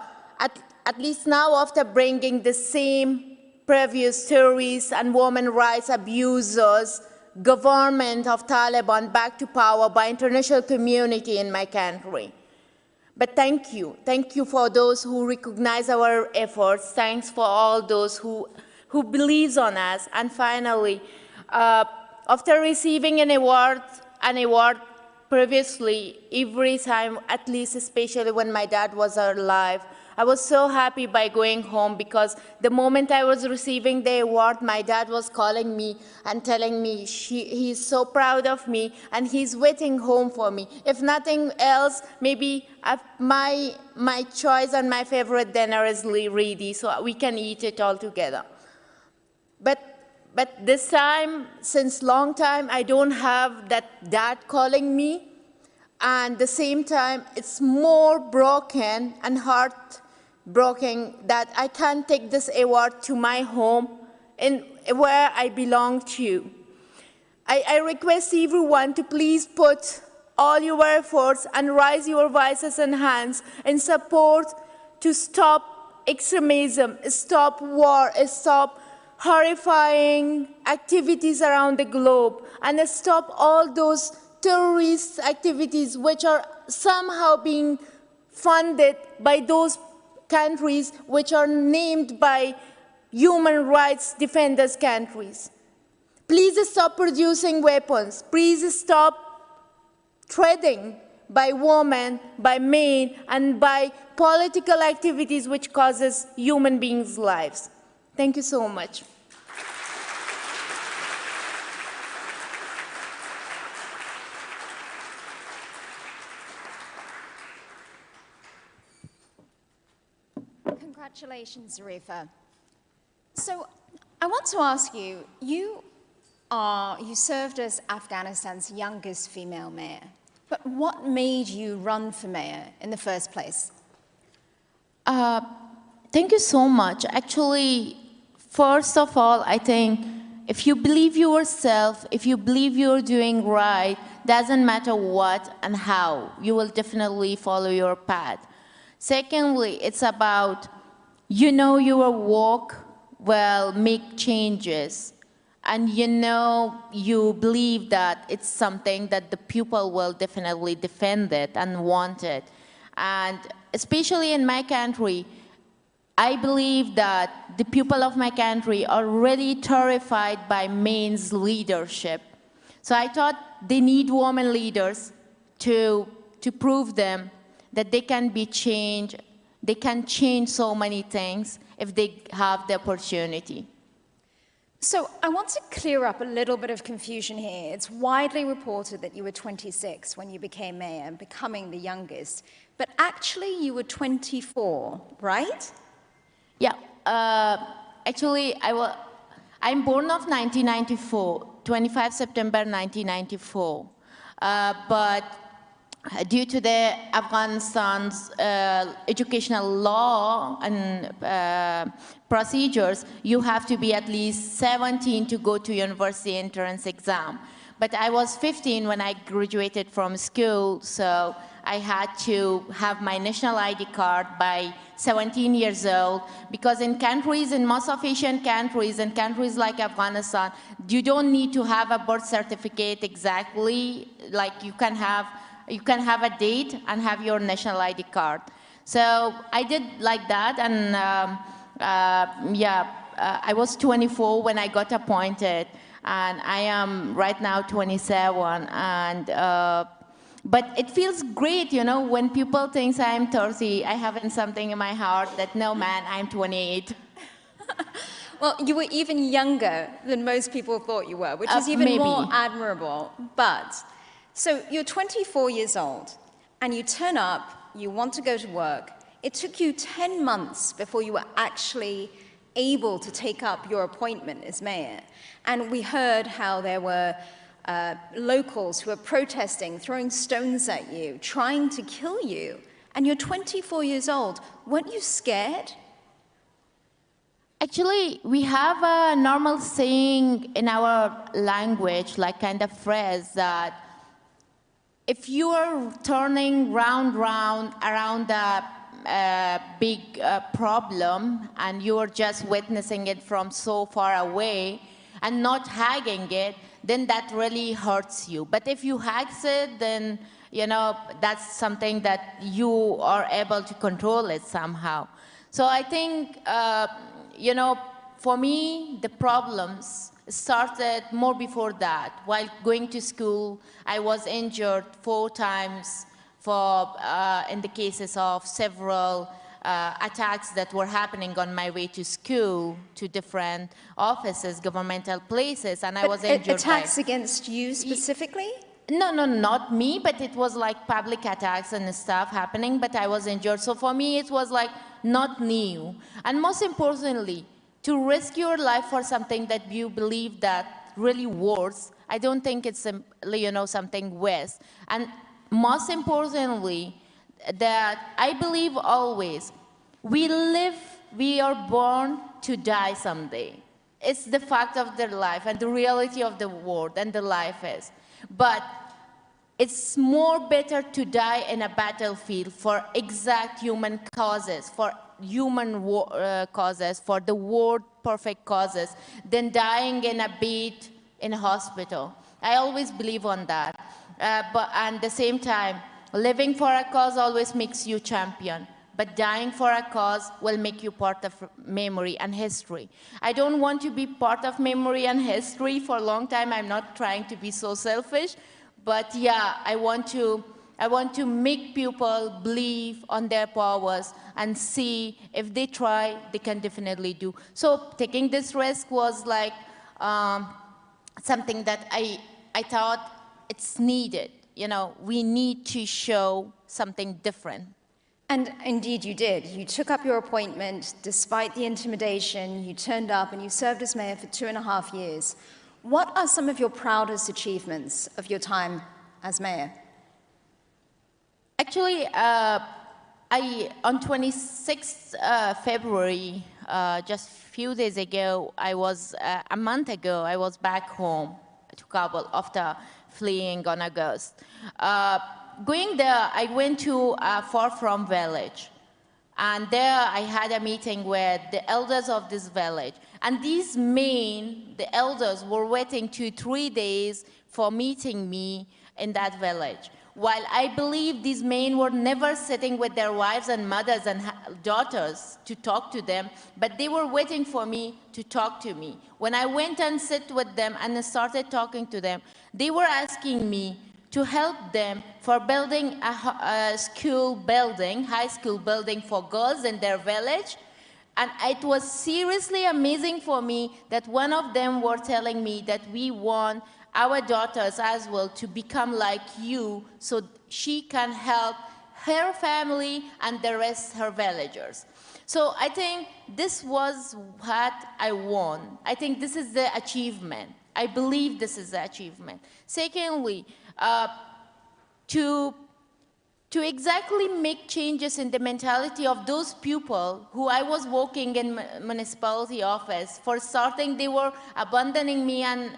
bringing the same previous terrorists and women rights abusers, government of Taliban back to power by international community in my country. But thank you for those who recognize our efforts. Thanks for all those who believes on us. And finally, after receiving an award previously, every time, at least especially when my dad was alive, I was so happy by going home, because the moment I was receiving the award, my dad was calling me and telling me he's so proud of me and he's waiting home for me. If nothing else, maybe my choice and my favorite dinner is ready, so we can eat it all together. But this time, since long time, I don't have that dad calling me, and at the same time, it's more broken and heartbroken that I can't take this award to my home and where I belong to. I request everyone to please put all your efforts and raise your voices and hands in support to stop extremism, stop war, stop horrifying activities around the globe and stop all those terrorist activities which are somehow being funded by those countries which are named by human rights defenders countries. Please stop producing weapons. Please stop trading by women, by men, and by political activities which causes human beings' lives. Thank you so much. Congratulations, Zarifa. So I want to ask you, you served as Afghanistan's youngest female mayor, but what made you run for mayor in the first place? Thank you so much. Actually, first of all, I think if you believe yourself, if you believe you're doing right, doesn't matter what and how, you will definitely follow your path. Secondly, it's about, you know your work will make changes, and you believe that it's something that the people will definitely defend it and want it. And especially in my country, I believe that the people of my country are really terrified by men's leadership. So I thought they need women leaders to prove them that they can be changed, they can change so many things if they have the opportunity. So I want to clear up a little bit of confusion here. It's widely reported that you were 26 when you became mayor, becoming the youngest, but actually you were 24, right? Yeah, actually I'm born of 1994, 25 September 1994, but due to the Afghanistan's educational law and procedures, you have to be at least 17 to go to university entrance exam. But I was 15 when I graduated from school, so I had to have my national ID card by 17 years old, because in countries, in most of Asian countries, and countries like Afghanistan, you don't need to have a birth certificate exactly, like you can have a date and have your national ID card. So I did like that, and I was 24 when I got appointed, and I am right now 27, and but it feels great, when people think I'm 30, I have something in my heart that, no man, I'm 28. Well, you were even younger than most people thought you were, which is even more admirable. But, so you're 24 years old, and you turn up, you want to go to work. It took you 10 months before you were actually able to take up your appointment as mayor. And we heard how there were locals who were protesting, throwing stones at you, trying to kill you. And you're 24 years old. Weren't you scared? Actually, we have a normal saying in our language, like kind of phrase, that if you are turning round around a big problem and you are just witnessing it from so far away and not hugging it, then that really hurts you. But if you hug it, then that's something that you are able to control it somehow. So I think for me, the problems started more before that. While going to school, I was injured 4 times in the cases of several attacks that were happening on my way to school, to different offices, governmental places, and I was injured. Attacks against you specifically? No, not me, but it was like public attacks and stuff happening, but I was injured. So for me, it was like not new. And most importantly, to risk your life for something that you believe that really works, I don't think it's something worse. And most importantly, that I believe always, we are born to die someday. It's the fact of their life and the reality of the world and the life is. But it's more better to die in a battlefield for exact human causes, for human causes, for the world perfect causes, than dying in a bed in a hospital. I always believe on that. But at the same time, living for a cause always makes you champion. But dying for a cause will make you part of memory and history. I don't want to be part of memory and history for a long time. I'm not trying to be so selfish. But yeah, I want to make people believe on their powers and see if they try, they can definitely do. So taking this risk was like something that I thought it's needed. You know, we need to show something different. And indeed you did. You took up your appointment despite the intimidation, you turned up and you served as mayor for 2.5 years. What are some of your proudest achievements of your time as mayor? Actually, on 26th February, just a few days ago, a month ago, I was back home to Kabul after fleeing on August. Going there, I went to a far-from village. And there I had a meeting with the elders of this village. And these men, the elders, were waiting 2-3 days for meeting me in that village. While I believe these men were never sitting with their wives and mothers and daughters to talk to them, but they were waiting for me to talk to me. When I went and sat with them and started talking to them, they were asking me to help them for building a school building, high school building for girls in their village. And it was seriously amazing for me that one of them were telling me that we want our daughters as well to become like you so she can help her family and the rest her villagers. So I think this was what I want. I think this is the achievement. I believe this is the achievement. Secondly, to exactly make changes in the mentality of those people who I was working in municipality office. For starting, they were abandoning me and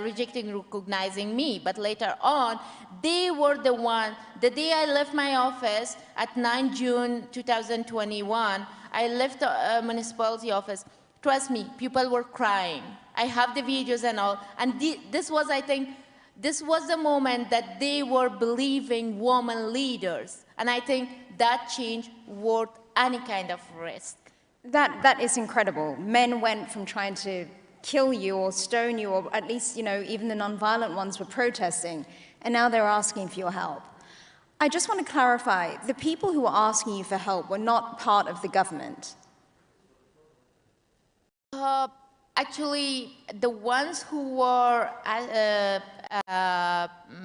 rejecting recognizing me. But later on, they were the one, the day I left my office at 9 June 2021, I left the municipality office. Trust me, people were crying. I have the videos and all. And this was, I think, this was the moment that they were believing women leaders. And I think that change worth any kind of risk. That is incredible. Men went from trying to kill you or stone you, or at least, you know, even the nonviolent ones were protesting, and now they're asking for your help. I just want to clarify, the people who were asking you for help were not part of the government. Actually, the ones who were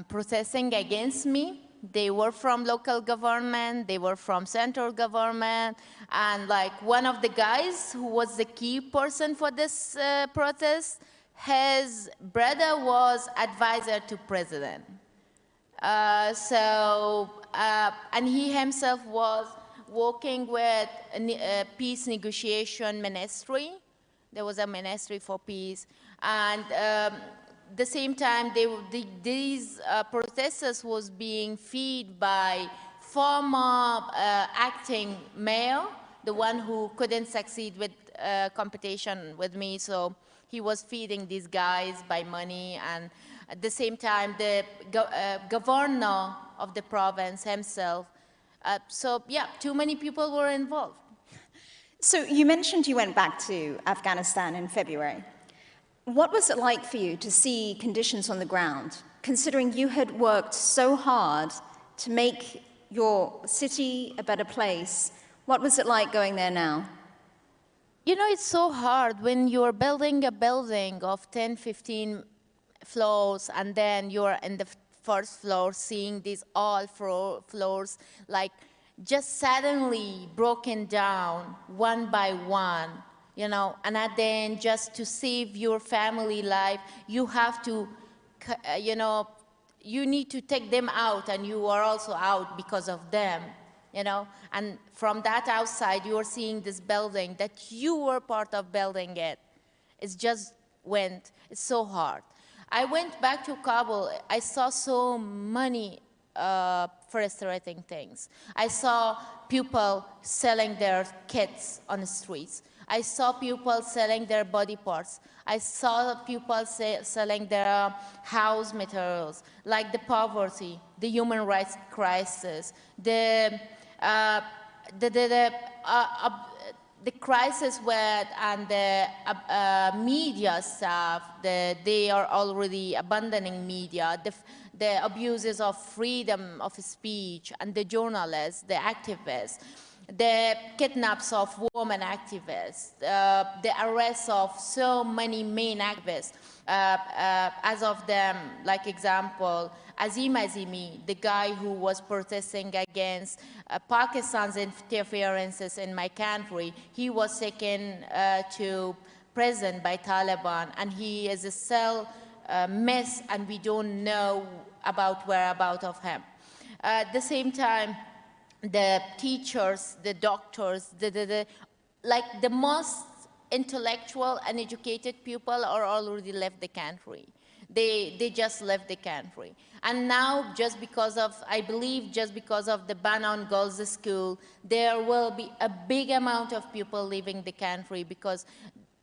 protesting against me, they were from local government, they were from central government, and like one of the guys who was the key person for this protest, his brother was advisor to president. And he himself was working with a peace negotiation ministry. There was a ministry for peace. And the same time, these protesters was being fed by former acting mayor, the one who couldn't succeed with competition with me. So he was feeding these guys by money. And at the same time, the governor of the province himself. So yeah, too many people were involved. So you mentioned you went back to Afghanistan in February. What was it like for you to see conditions on the ground, considering you had worked so hard to make your city a better place? What was it like going there now? You know, it's so hard when you're building a building of 10, 15 floors, and then you're in the first floor seeing these all floors like just suddenly broken down one by one, you know, and at the end, just to save your family life, you have to, you know, you need to take them out, and you are also out because of them, you know. And from that outside, you are seeing this building that you were part of building it. It's just it's so hard. I went back to Kabul. I saw so many frustrating things. I saw people selling their kids on the streets. I saw people selling their body parts. I saw people selling their house materials, like the poverty, the human rights crisis, the crisis where and the media staff, they are already abandoning media, the abuses of freedom of speech, and the journalists, the activists, the kidnaps of women activists, the arrests of so many main activists. As of them, like example, Azim Azimi, the guy who was protesting against Pakistan's interferences in my country, he was taken to prison by Taliban, and he is a cell mess, and we don't know about whereabouts of him. At the same time, the teachers, the doctors, like the most intellectual and educated people are already left the country. They just left the country. And now, just because of, I believe, just because of the ban on girls' school, there will be a big amount of people leaving the country because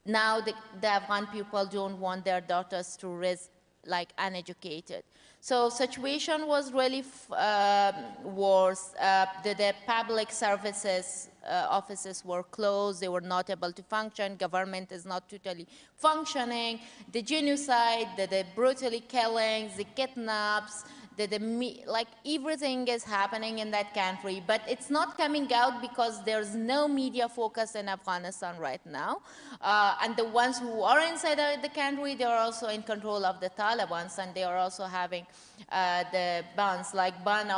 now the Afghan people don't want their daughters to raise like uneducated. So situation was really worse. The public services offices were closed. They were not able to function. Government is not totally functioning. The genocide, the brutally killings, the kidnaps, like everything is happening in that country, but it's not coming out because there's no media focus in Afghanistan right now. And the ones who are inside the country, they are also in control of the Taliban, and they are also having the bans, like ban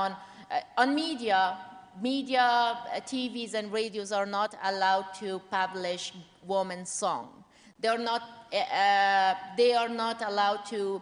on media. Media, TVs and radios are not allowed to publish women's song. They are not allowed to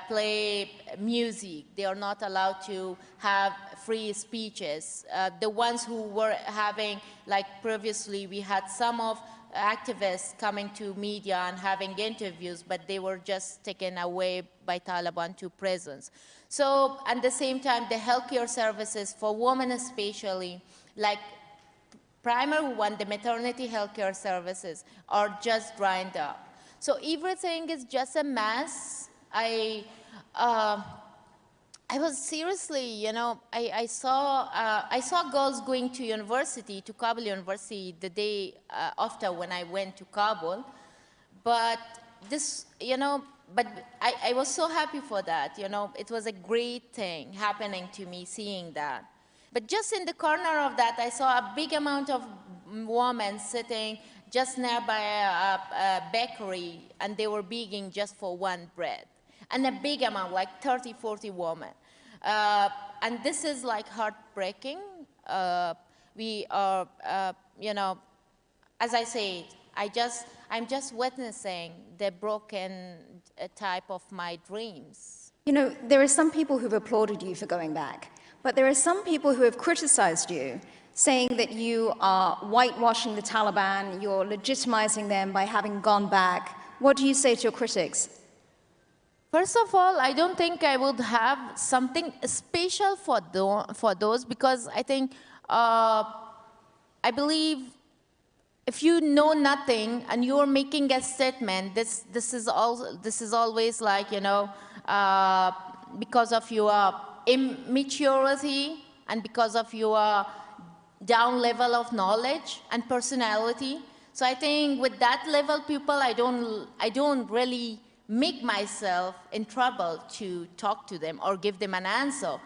play music. They are not allowed to have free speeches. The ones who were having, like previously, we had some of activists coming to media and having interviews, but they were just taken away by Taliban to prisons. So at the same time, the healthcare services for women especially, like primary one, the maternity healthcare services, are just dried up. So everything is just a mess. I was seriously, you know, I saw girls going to university, to Kabul University, the day after when I went to Kabul. But this, you know, but I was so happy for that, you know. It was a great thing happening to me, seeing that. But just in the corner of that, I saw a big amount of women sitting just nearby a bakery, and they were begging just for one bread. And a big amount, like 30, 40 women. And this is like heartbreaking. We are, you know, as I said, I'm just witnessing the broken type of my dreams. You know, there are some people who've applauded you for going back, but there are some people who have criticized you, saying that you are whitewashing the Taliban, you're legitimizing them by having gone back. What do you say to your critics? First of all, I don't think I would have something special for those, because I think, I believe if you know nothing and you're making a statement, this is always like, you know, because of your immaturity and because of your down level of knowledge and personality. So I think with that level people, I don't really make myself in trouble to talk to them or give them an answer.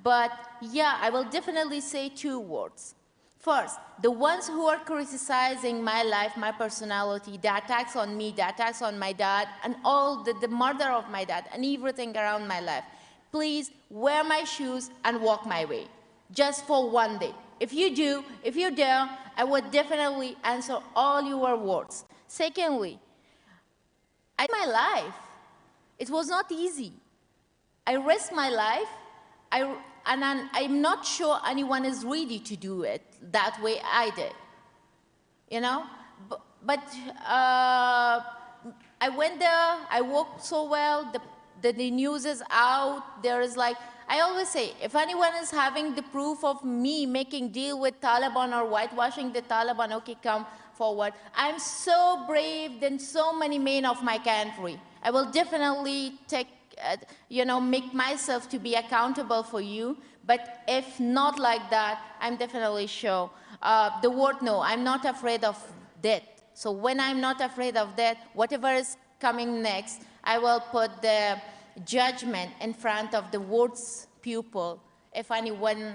But yeah, I will definitely say two words. First, the ones who are criticizing my life, my personality, the attacks on me, the attacks on my dad, and all the murder of my dad and everything around my life, please wear my shoes and walk my way, just for one day. If you do, if you dare, I would definitely answer all your words. Secondly, my life, it was not easy. I risked my life, and I'm not sure anyone is ready to do it that way I did, you know? But I went there, I worked so well, the news is out, there is like, I always say, if anyone is having the proof of me making deal with Taliban or whitewashing the Taliban, okay, come forward. I'm so brave than so many men of my country. I will definitely take, make myself to be accountable for you. But if not like that, I'm definitely sure. The word no, I'm not afraid of death. So when I'm not afraid of death, whatever is coming next, I will put the judgment in front of the world's pupil. If anyone,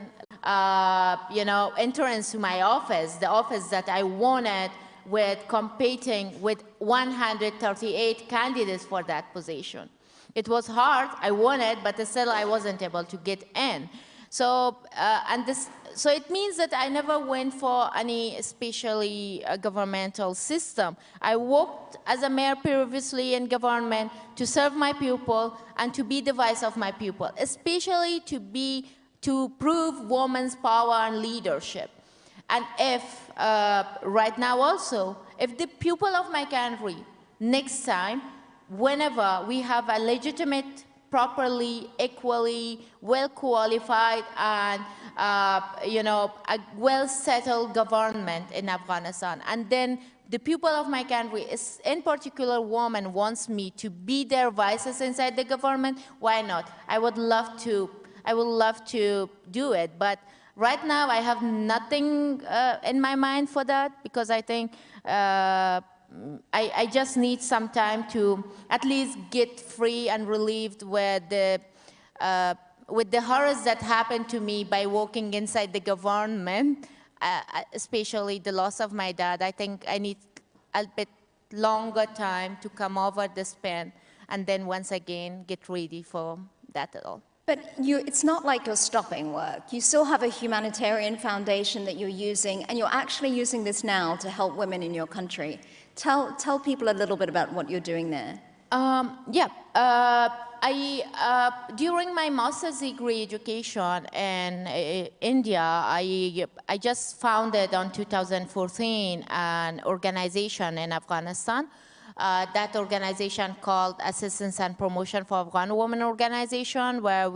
enters to my office, the office that I wanted, with competing with 138 candidates for that position. It was hard, I wanted, but still I wasn't able to get in. So, so it means that I never went for any especially governmental system. I worked as a mayor previously in government to serve my people and to be the voice of my people, especially to prove women's power and leadership. And if, right now also, if the people of my country, next time, whenever we have a legitimate, properly, equally, well-qualified, and a well-settled government in Afghanistan. And then the people of my country, in particular women, wants me to be their voices inside the government. Why not? I would love to do it. But right now, I have nothing in my mind for that, because I think I just need some time to at least get free and relieved with the horrors that happened to me by working inside the government, especially the loss of my dad. I think I need a bit longer time to come over this pain and then once again get ready for that at all. But it's not like you're stopping work. You still have a humanitarian foundation that you're using, and you're actually using this now to help women in your country. Tell people a little bit about what you're doing there. During my master's degree education in India, I just founded in 2014 an organization in Afghanistan. That organization called Assistance and Promotion for Afghan Women Organization, where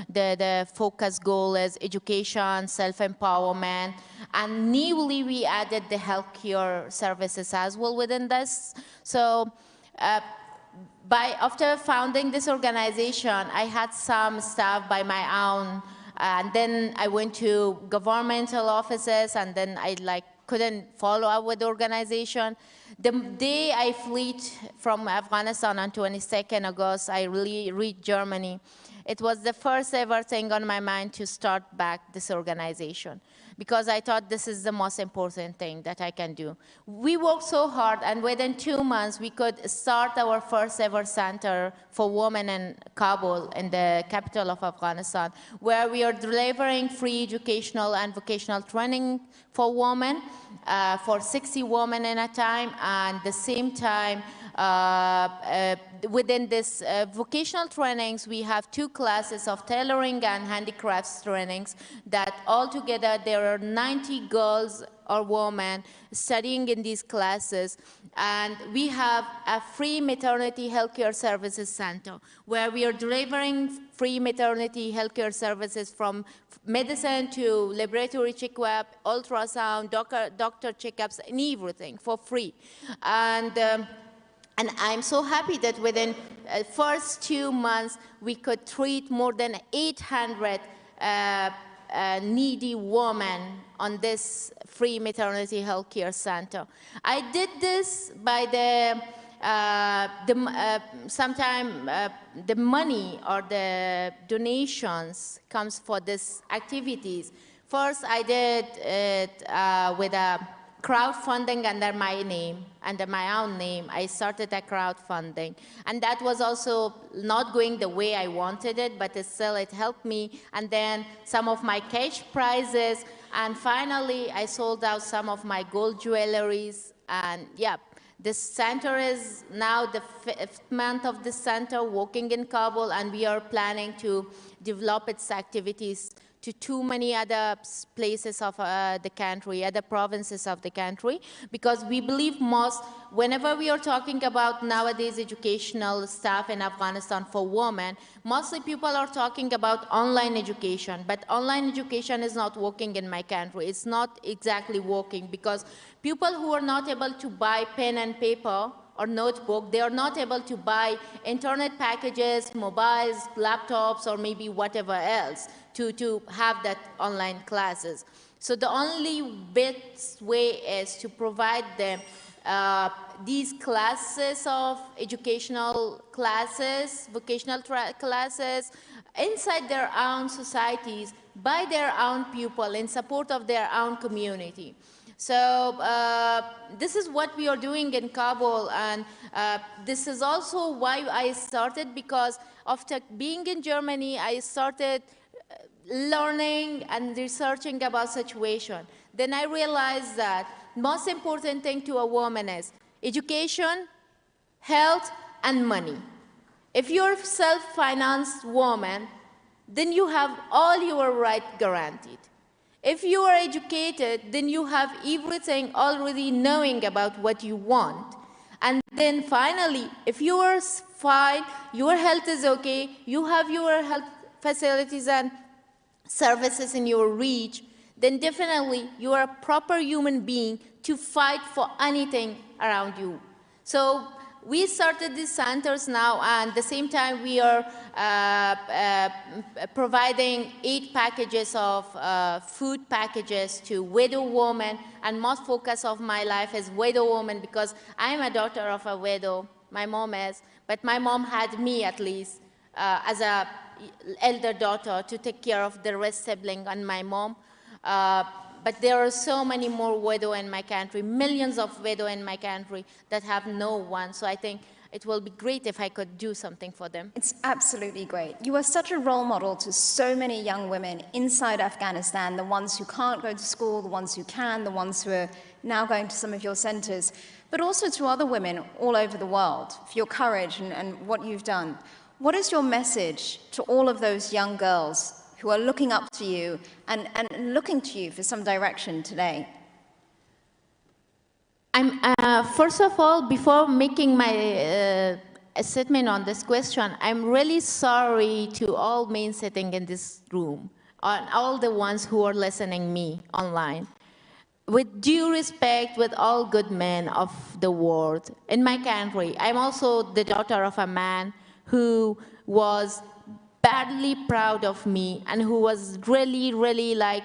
the focus goal is education, self-empowerment, and newly we added the healthcare services as well within this. So after founding this organization, I had some staff by my own, and then I went to governmental offices, and then I couldn't follow up with the organization. The day I fled from Afghanistan on 22nd August, I really reached Germany. It was the first ever thing on my mind to start back this organization, because I thought this is the most important thing that I can do. We worked so hard, and within 2 months, we could start our first ever center for women in Kabul, in the capital of Afghanistan, where we are delivering free educational and vocational training for women, for 60 women in a time, and at the same time, within this vocational trainings, we have 2 classes of tailoring and handicrafts trainings that altogether there are 90 girls or women studying in these classes. And we have a free maternity healthcare services center where we are delivering free maternity healthcare services from medicine to laboratory checkup, ultrasound, doctor checkups, and everything for free. And I'm so happy that within the first 2 months, we could treat more than 800 needy women on this free maternity health care center. I did this by the money or the donations comes for these activities. First, I did it with a crowdfunding under my name, under my own name. I started a crowdfunding. And that was also not going the way I wanted it, but still it helped me. And then some of my cash prizes. And finally, I sold out some of my gold jewelries. And yeah, this center is now the 5th month of the center working in Kabul, and we are planning to develop its activities to too many other places of the country, other provinces of the country, because we believe most, whenever we are talking about nowadays educational stuff in Afghanistan for women, mostly people are talking about online education, but online education is not working in my country. It's not exactly working because people who are not able to buy pen and paper or notebook, they are not able to buy internet packages, mobiles, laptops, or maybe whatever else to have that online classes. So the only best way is to provide them these classes of educational classes, vocational classes, inside their own societies, by their own people, in support of their own community. So this is what we are doing in Kabul, and this is also why I started, because after being in Germany, I started learning and researching about situation. Then I realized that most important thing to a woman is education, health, and money. If you're a self-financed woman, then you have all your rights guaranteed. If you are educated, then you have everything already knowing about what you want. And then finally, if you are fine, your health is okay, you have your health facilities and services in your reach, then definitely you are a proper human being to fight for anything around you. So we started these centers now, and at the same time we are providing 8 packages of food packages to widow women, and most focus of my life is widow women because I am a daughter of a widow, my mom is, but my mom had me at least as a elder daughter to take care of the rest sibling and my mom. But there are so many more widows in my country, millions of widows in my country that have no one. So I think it will be great if I could do something for them. It's absolutely great. You are such a role model to so many young women inside Afghanistan, the ones who can't go to school, the ones who can, the ones who are now going to some of your centers, but also to other women all over the world for your courage and what you've done. What is your message to all of those young girls who are looking up to you and looking to you for some direction today? First of all, before making my statement on this question, I'm really sorry to all men sitting in this room, and all the ones who are listening me online. With due respect, with all good men of the world, in my country, I'm also the daughter of a man who was badly proud of me and who was really, really like,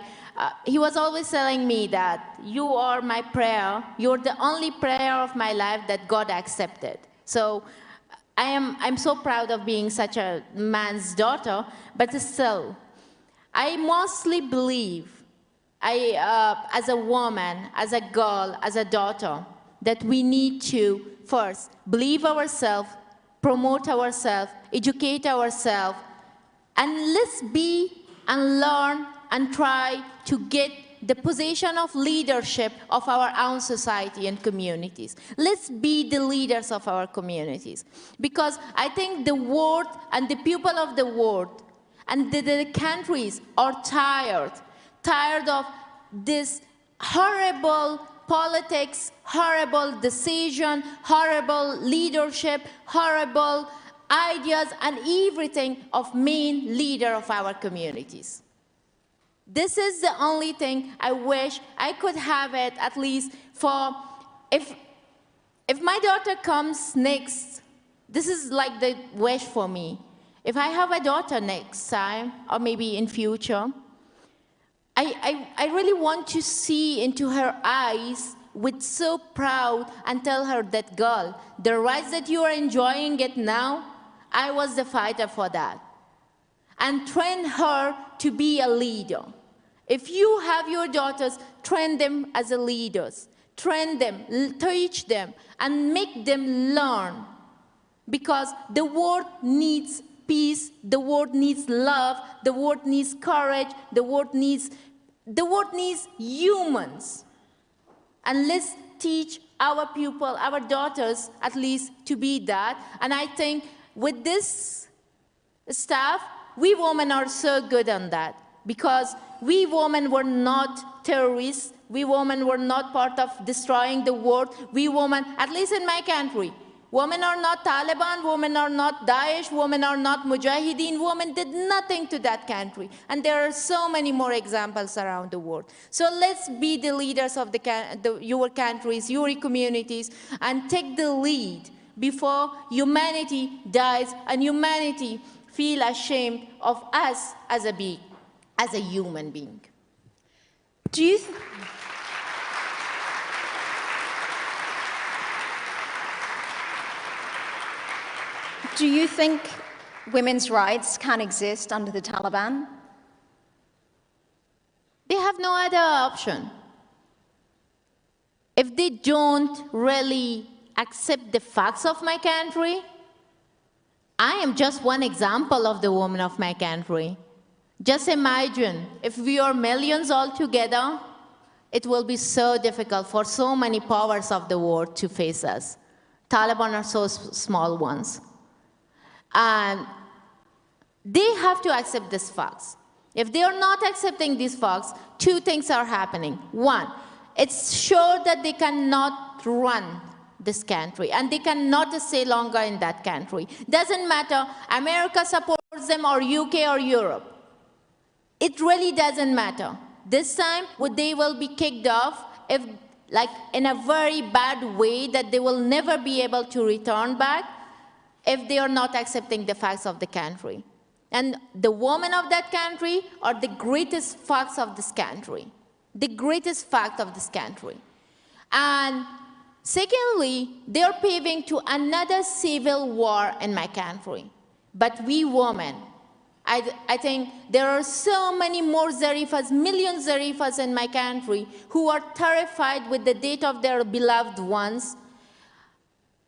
he was always telling me that you are my prayer, you're the only prayer of my life that God accepted. So I'm so proud of being such a man's daughter, but still, I mostly believe, as a woman, as a girl, as a daughter, that we need to first believe ourselves, promote ourselves, educate ourselves, and let's be and learn and try to get the position of leadership of our own society and communities. Let's be the leaders of our communities. Because I think the world and the people of the world and the countries are tired of this horrible politics, horrible decision, horrible leadership, horrible ideas and everything of main leader of our communities. This is the only thing I wish I could have it, at least for, if my daughter comes next, this is like the wish for me. If I have a daughter next time, or maybe in future, I really want to see into her eyes with so proud and tell her that, girl, the rights that you are enjoying it now, I was the fighter for that. And train her to be a leader. If you have your daughters, train them as a leaders. Train them, teach them, and make them learn. Because the world needs peace, the world needs love, the world needs courage, the world needs humans. And let's teach our people, our daughters, at least, to be that. And I think with this stuff, we women are so good on that. because we women were not terrorists. We women were not part of destroying the world. We women, at least in my country, women are not Taliban, women are not Daesh, women are not Mujahideen, women did nothing to that country. And there are so many more examples around the world. So let's be the leaders of your countries, your communities, and take the lead before humanity dies and humanity feel ashamed of us as a human being. Do you think women's rights can exist under the Taliban? They have no other option. If they don't really accept the facts of my country, I am just one example of the women of my country. Just imagine, if we are millions all together, it will be so difficult for so many powers of the world to face us. Taliban are so small ones. And they have to accept these facts. If they are not accepting these facts, two things are happening. One, it's sure that they cannot run this country, and they cannot stay longer in that country. Doesn't matter, America supports them, or UK or Europe. It really doesn't matter. This time, they will be kicked off if, like, in a very bad way that they will never be able to return back if they are not accepting the facts of the country. And the women of that country are the greatest facts of this country. The greatest fact of this country. And secondly, they are paving to another civil war in my country. But we women, I think there are so many more Zarifas, million Zarifas in my country who are terrified with the death of their beloved ones,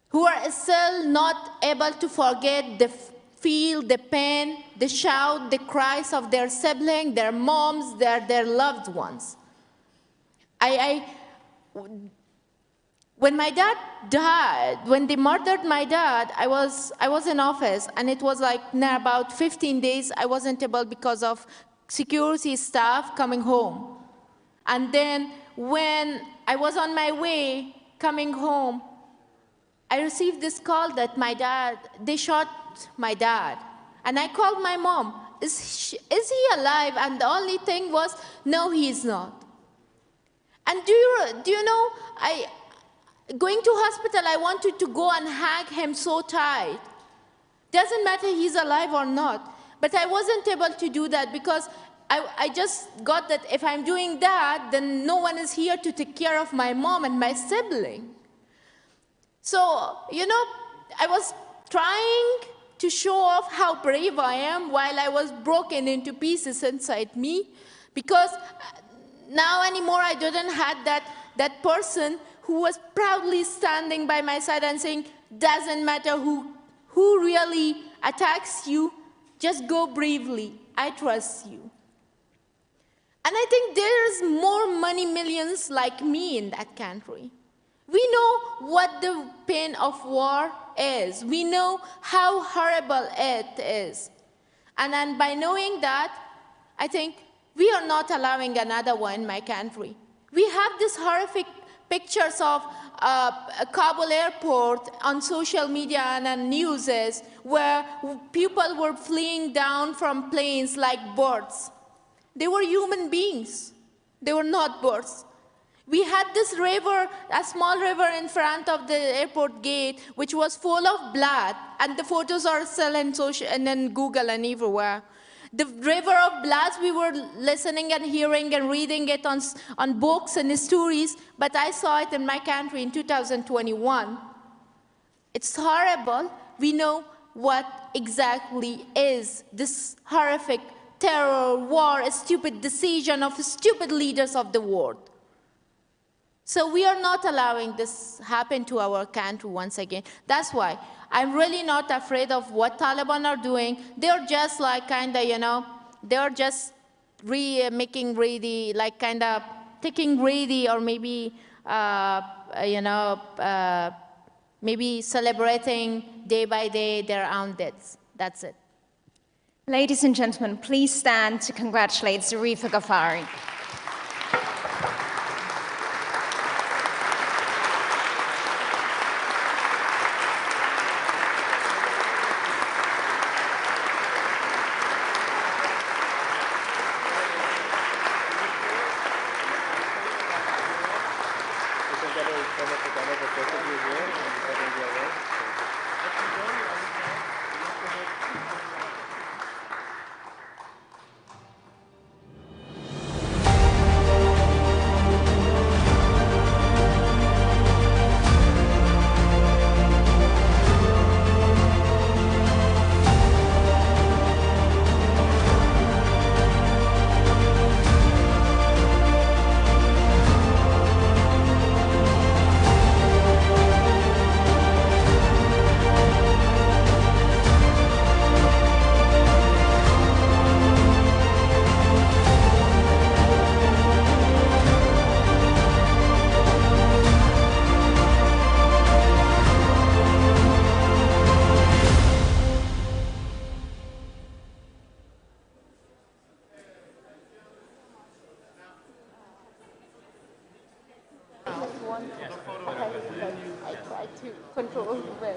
who are still not able to forget the feel, the pain, the shout, the cries of their sibling, their moms, their loved ones. When my dad died, when they murdered my dad, I was in office, and it was like about 15 days I wasn't able, because of security staff, coming home. And then when I was on my way coming home, I received this call that they shot my dad. And I called my mom, is he alive? And the only thing was, no, he is not. And do you know, going to hospital, I wanted to go and hug him so tight. Doesn't matter he's alive or not. But I wasn't able to do that because I just got that if I'm doing that, then no one is here to take care of my mom and my sibling. So, you know, I was trying to show off how brave I am while I was broken into pieces inside me, because now anymore I didn't have that person who was proudly standing by my side and saying, doesn't matter who really attacks you, just go bravely, I trust you. And I think there's more money millions like me in that country. We know what the pain of war is. We know how horrible it is. And then by knowing that, I think we are not allowing another one in my country. We have these horrific pictures of Kabul airport on social media and on news where people were fleeing down from planes like birds. They were human beings. They were not birds. We had this river, a small river in front of the airport gate, which was full of blood, and the photos are still in social and in Google and everywhere. The river of blood, we were listening and hearing and reading it on books and stories, but I saw it in my country in 2021. It's horrible. We know what exactly is this horrific terror, war, a stupid decision of stupid leaders of the world. So we are not allowing this happen to our country once again. That's why I'm really not afraid of what Taliban are doing. They're just like kind of, you know, they're just making ready, like kind of taking ready, or maybe, you know, maybe celebrating day by day their own deaths. That's it. Ladies and gentlemen, please stand to congratulate Zarifa Ghaffari. I try to control the way.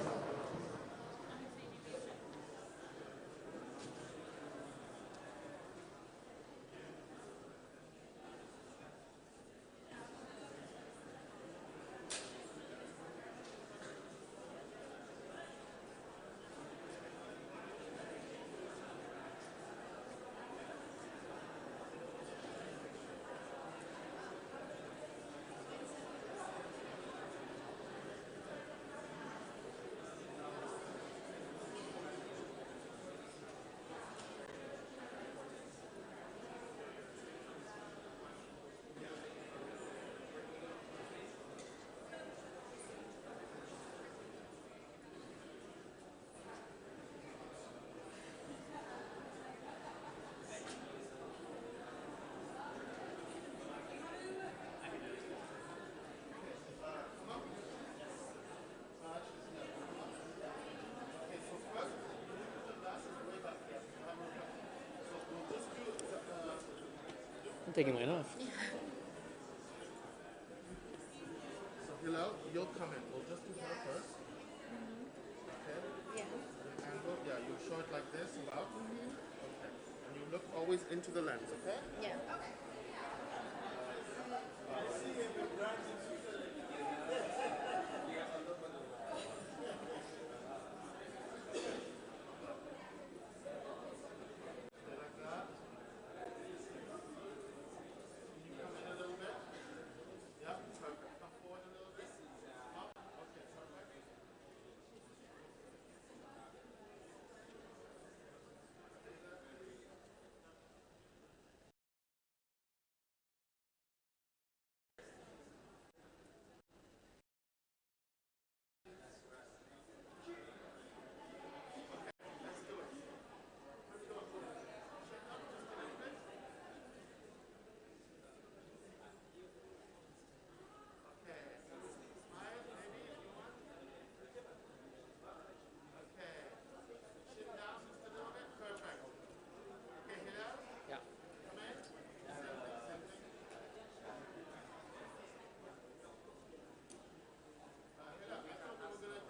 I'm taking mine off. So Hillel, you'll come in. We'll just do her first. Okay? Yeah. Angle, yeah, you show it like this, about. Okay. And you look always into the lens, okay? Yeah.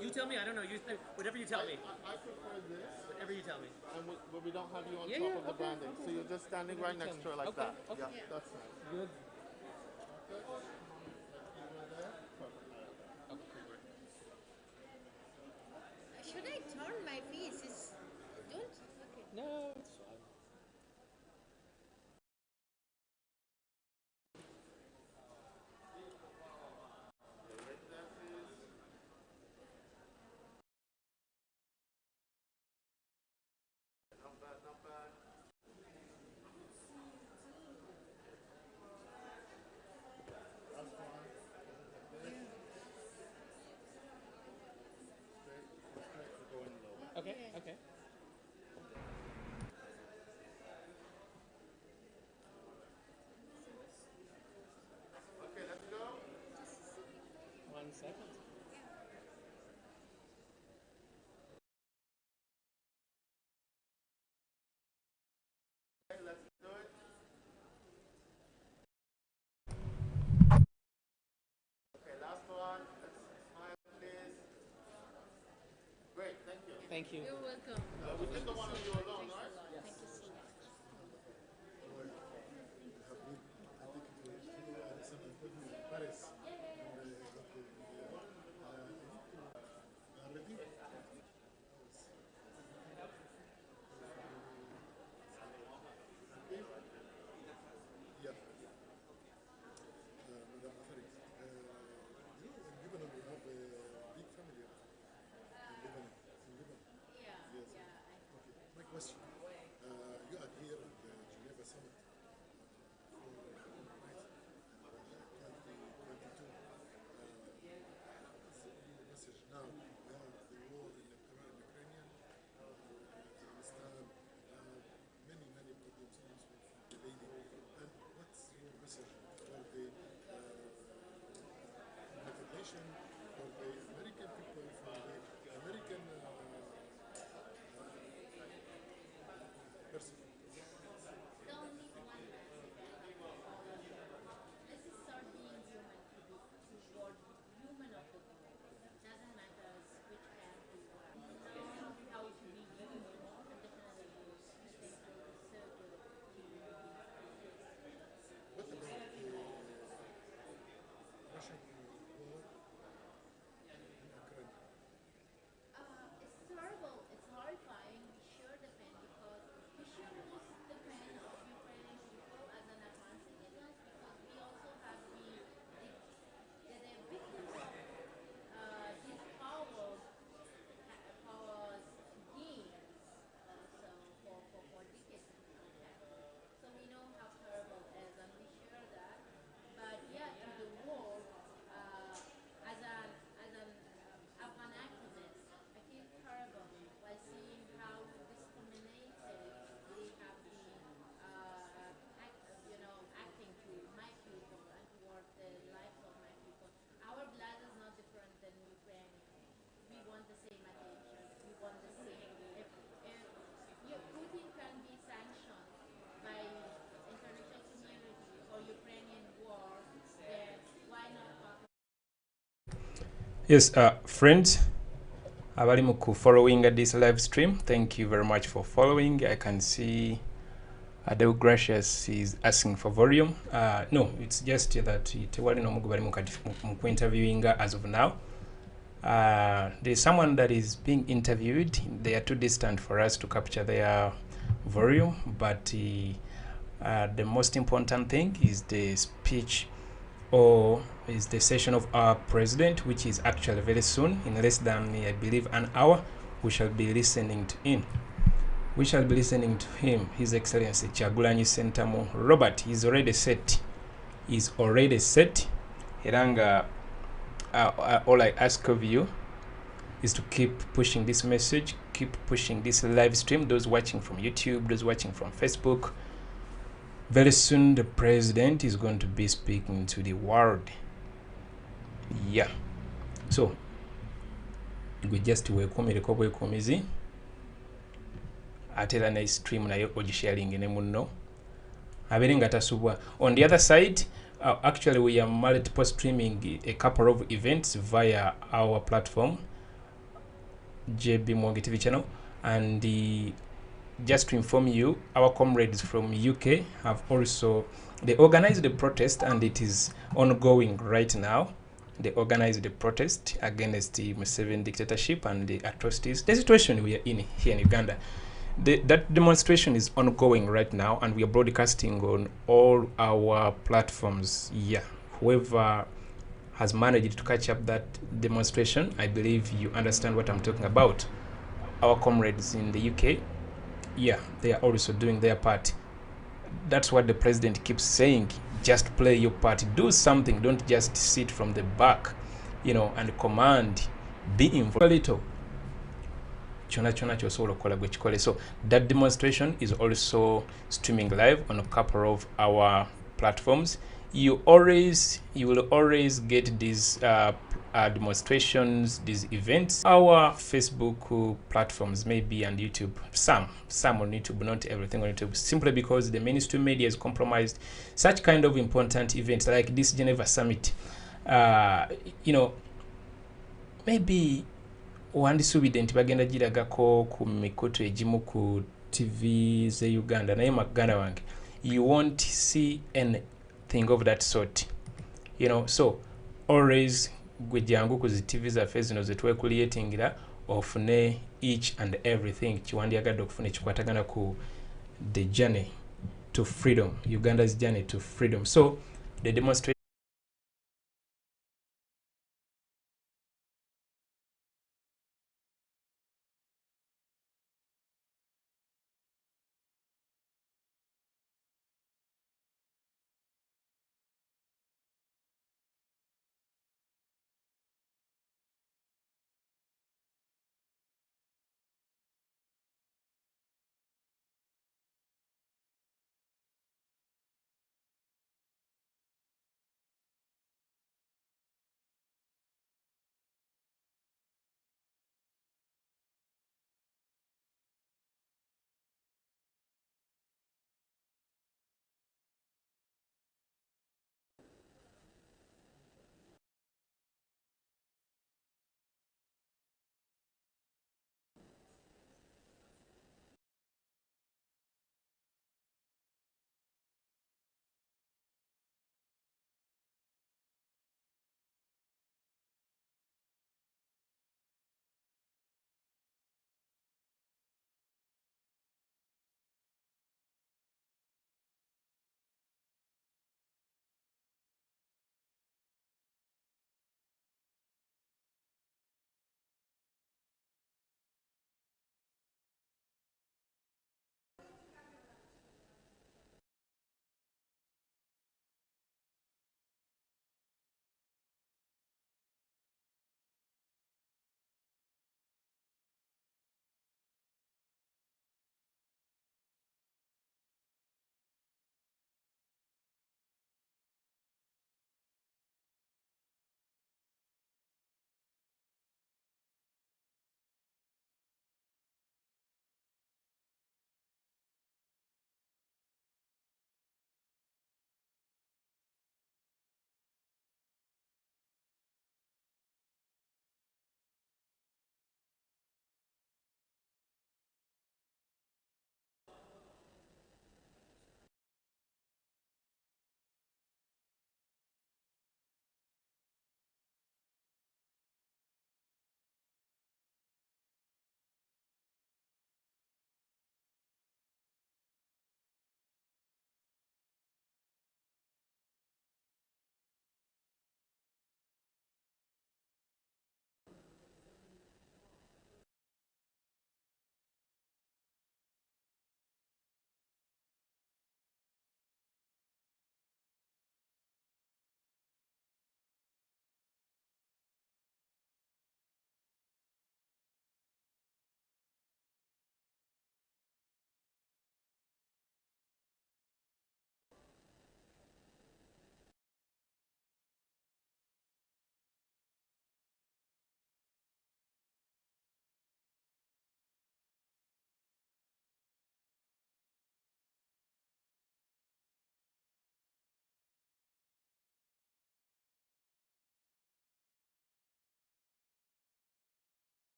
You tell me. I don't know. Whatever you tell me. I prefer this. Whatever you tell me. And we don't have you on Yeah, top yeah, of the okay, branding. okay. So you're just standing right next to her like Okay, that. okay. Yeah, that's nice. Good. Should I turn my face? Don't. Okay. No, it's fine. Okay, okay. Okay, let's go. 1 second. Thank you. You're welcome. We did the one of you alone, right? Thank you so much. My question, you are here at the Geneva Summit for Human Rights 2022. The message now, we have the war in Ukraine, Afghanistan, many problems also the lady. And what's your message for the motivation for the American people, for the American person? What about the Russian war in Ukraine? It's terrible, it's horrifying, we share the pain because we share the pain of Ukrainian people as an Afghan citizens because we also have been the victims of these powers gains for decades. So we know how terrible it is and we share that. But yeah, to the world, as an Afghan activist, I feel terrible by seeing how discriminated they have been, acting to my people and toward the lives of my people. Our blood is not different than Ukrainian. We want the same attention. We want the same. If Putin can be sanctioned by international community for Ukrainian war, then why not talk? Yes, friends, abali muku following this live stream, thank you very much for following. I can see Adele Gracious is asking for volume. No, it's just that tewali no mugu bali muku interviewing as of now. There's someone that is being interviewed. They are too distant for us to capture their volume, but the most important thing is the speech or is the session of our president, which is actually very soon, in less than, I believe, an hour. We shall be listening to him. We shall be listening to him, His Excellency Kyagulanyi Ssentamu Robert. He's already set. He's already set. Iranga, all I ask of you is to keep pushing this message, keep pushing this live stream. Those watching from YouTube, those watching from Facebook. Very soon the president is going to be speaking to the world. Yeah. So we just wekomereko bwekomizi atera na stream nayo ogisharing ne munno abere nga tasubwa. On the other side, actually we are multiple streaming a couple of events via our platform JBMuwonge TV channel, and just to inform you, our comrades from UK have also, they organized the protest and it is ongoing right now. They organized the protest against the Museveni dictatorship and the atrocities, the situation we are in here in Uganda. That demonstration is ongoing right now and we are broadcasting on all our platforms. Yeah, whoever has managed to catch up that demonstration, I believe you understand what I'm talking about. Our comrades in the UK, yeah, they are also doing their part. That's what the president keeps saying. Just play your part. Do something. Don't just sit from the back, and command. Be involved a little. So that demonstration is also streaming live on a couple of our platforms. You will always get these demonstrations, these events, our Facebook platforms, maybe, and YouTube. Some on YouTube, not everything on YouTube, simply because the mainstream media is compromised. Such kind of important events like this Geneva Summit, maybe wandisuubidde nti bagenda giragako ku mikutu egimu ku TV ze Uganda, naye maganda wange, you won't see anything of that sort. You know, so always gwe jangu ku zi TV zaffe zino ze twekuliatingira ofune each and everything kiwandiyagadde okufuna ekikwatagana ku the journey to freedom, Uganda's journey to freedom. So the demonstration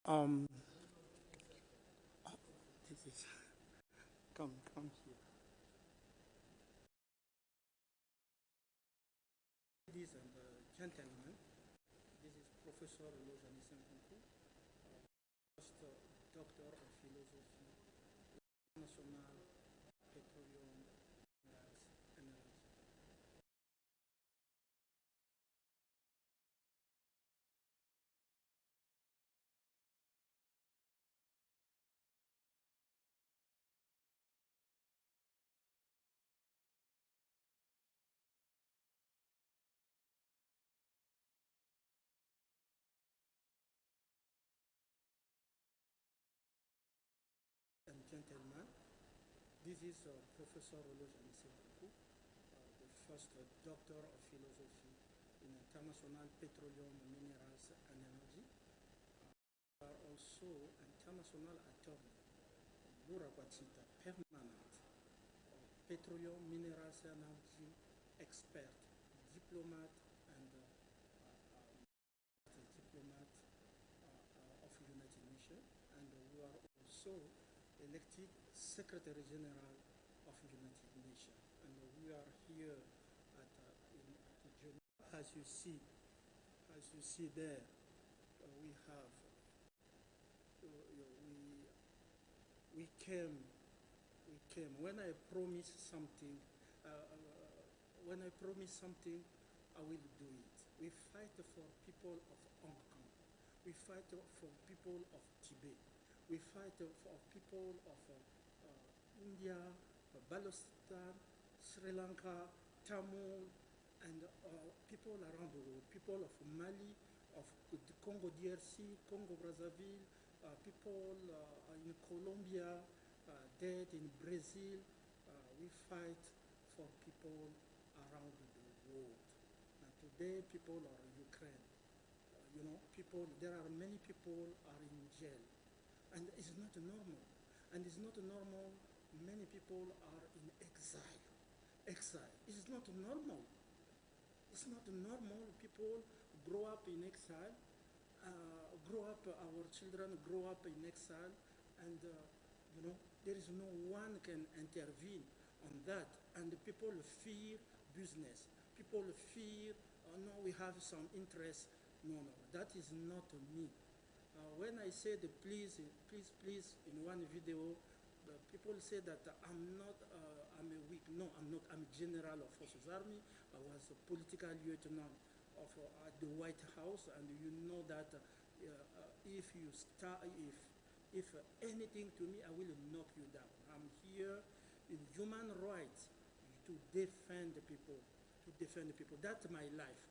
This is, come here. Ladies and gentlemen, this is Professor Lojani Senkunku, first Doctor of Philosophy, National Petroleum Energy. And gentlemen, this is Professor Olojani Senkunku, the first Doctor of Philosophy in International Petroleum Minerals and Energy. Are also international attorney, Lurakwachita, permanent, petroleum minerals energy expert, diplomat, and diplomat of United Nations, and we are also elected Secretary General of United Nations, and we are here at Geneva. As you see there, we have we came. When I promise something, I will do it. We fight for people of Hong Kong. We fight for people of Tibet. We fight for people of India, Balochistan, Sri Lanka, Tamil, and people around the world. People of Mali, of Congo DRC, Congo Brazzaville, people in Colombia, dead in Brazil. We fight for people around the world. And today, people are in Ukraine. There are many people are in jail, and it's not normal. And it's not normal. Many people are in exile. Exile. It's not normal. It's not normal. People grow up in exile. Our children grow up in exile, and there is no one can intervene on that. And the people fear business. People fear, no, we have some interest. No, that is not me. When I said please, in one video, people say that I'm a weak. No, I'm not. I'm a general of Forces Army. I was a political lieutenant at the White House, and you know that if anything to me, I will knock you down. I'm here in human rights to defend the people. That's my life.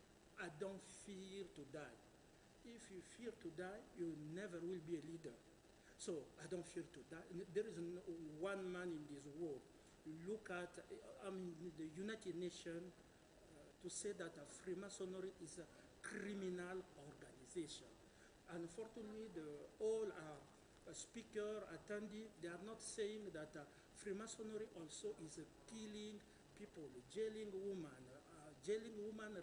I don't fear to die. If you fear to die, you never will be a leader. So I don't fear to die. There is no one man in this world. Look at, the United Nations to say that Freemasonry is a criminal organization. Unfortunately, all speaker, attendee, they are not saying that Freemasonry also is killing people, jailing women,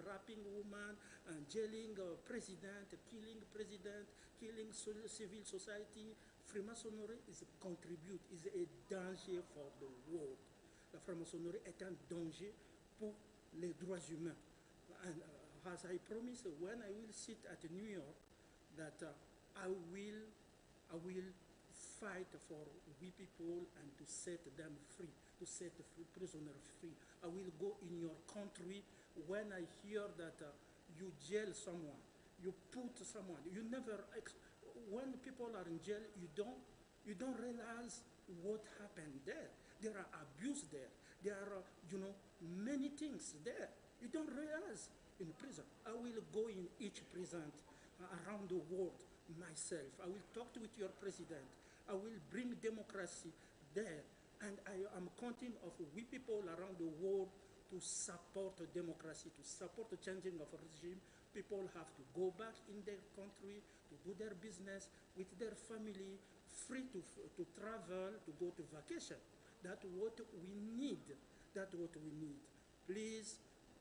raping women, and jailing president, killing president, killing civil society. Freemasonry is a danger for the world. La franc-maçonnerie est un danger pour les droits humains. And as I promised, when I will sit at New York, that I will fight for we people and to set them free, to set the prisoners free. I will go in your country when I hear that you jail someone, you put someone, you never, when people are in jail, you don't realize what happened there. There are abuse there. There are, many things there. You don't realize in prison. I will go in each prison around the world myself. I will talk with your president. I will bring democracy there. And I am counting of we people around the world to support democracy, to support the changing of a regime. People have to go back in their country to do their business with their family, free to travel, to go to vacation. That's what we need. That's what we need. Please,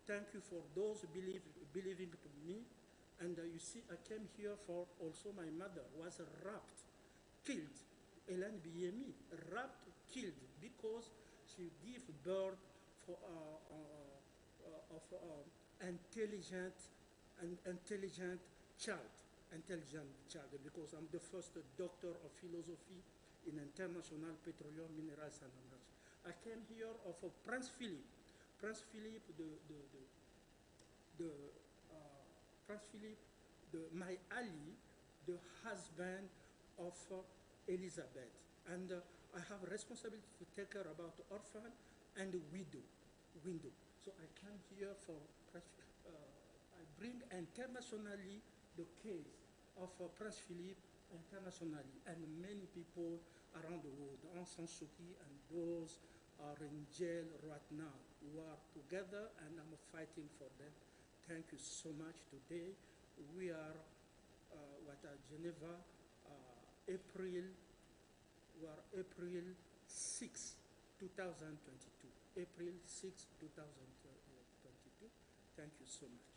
thank you for those believing to me. And you see, I came here for also my mother was raped, killed. Hélène Biemi, raped, killed, because she gave birth for intelligent child, because I'm the first doctor of philosophy in International Petroleum Minerals and Energy. I came here for Prince Philip. Prince Philip, my ally, the husband of Elizabeth. And I have responsibility to take care about the orphan and the widow. So I come here for, I bring internationally the case of Prince Philip internationally, and many people around the world, Aung San Suu Kyi and those are in jail right now, who are together, and I'm fighting for them. Thank you so much. Today we are Geneva, April 6, 2022. April 6, 2022. Thank you so much.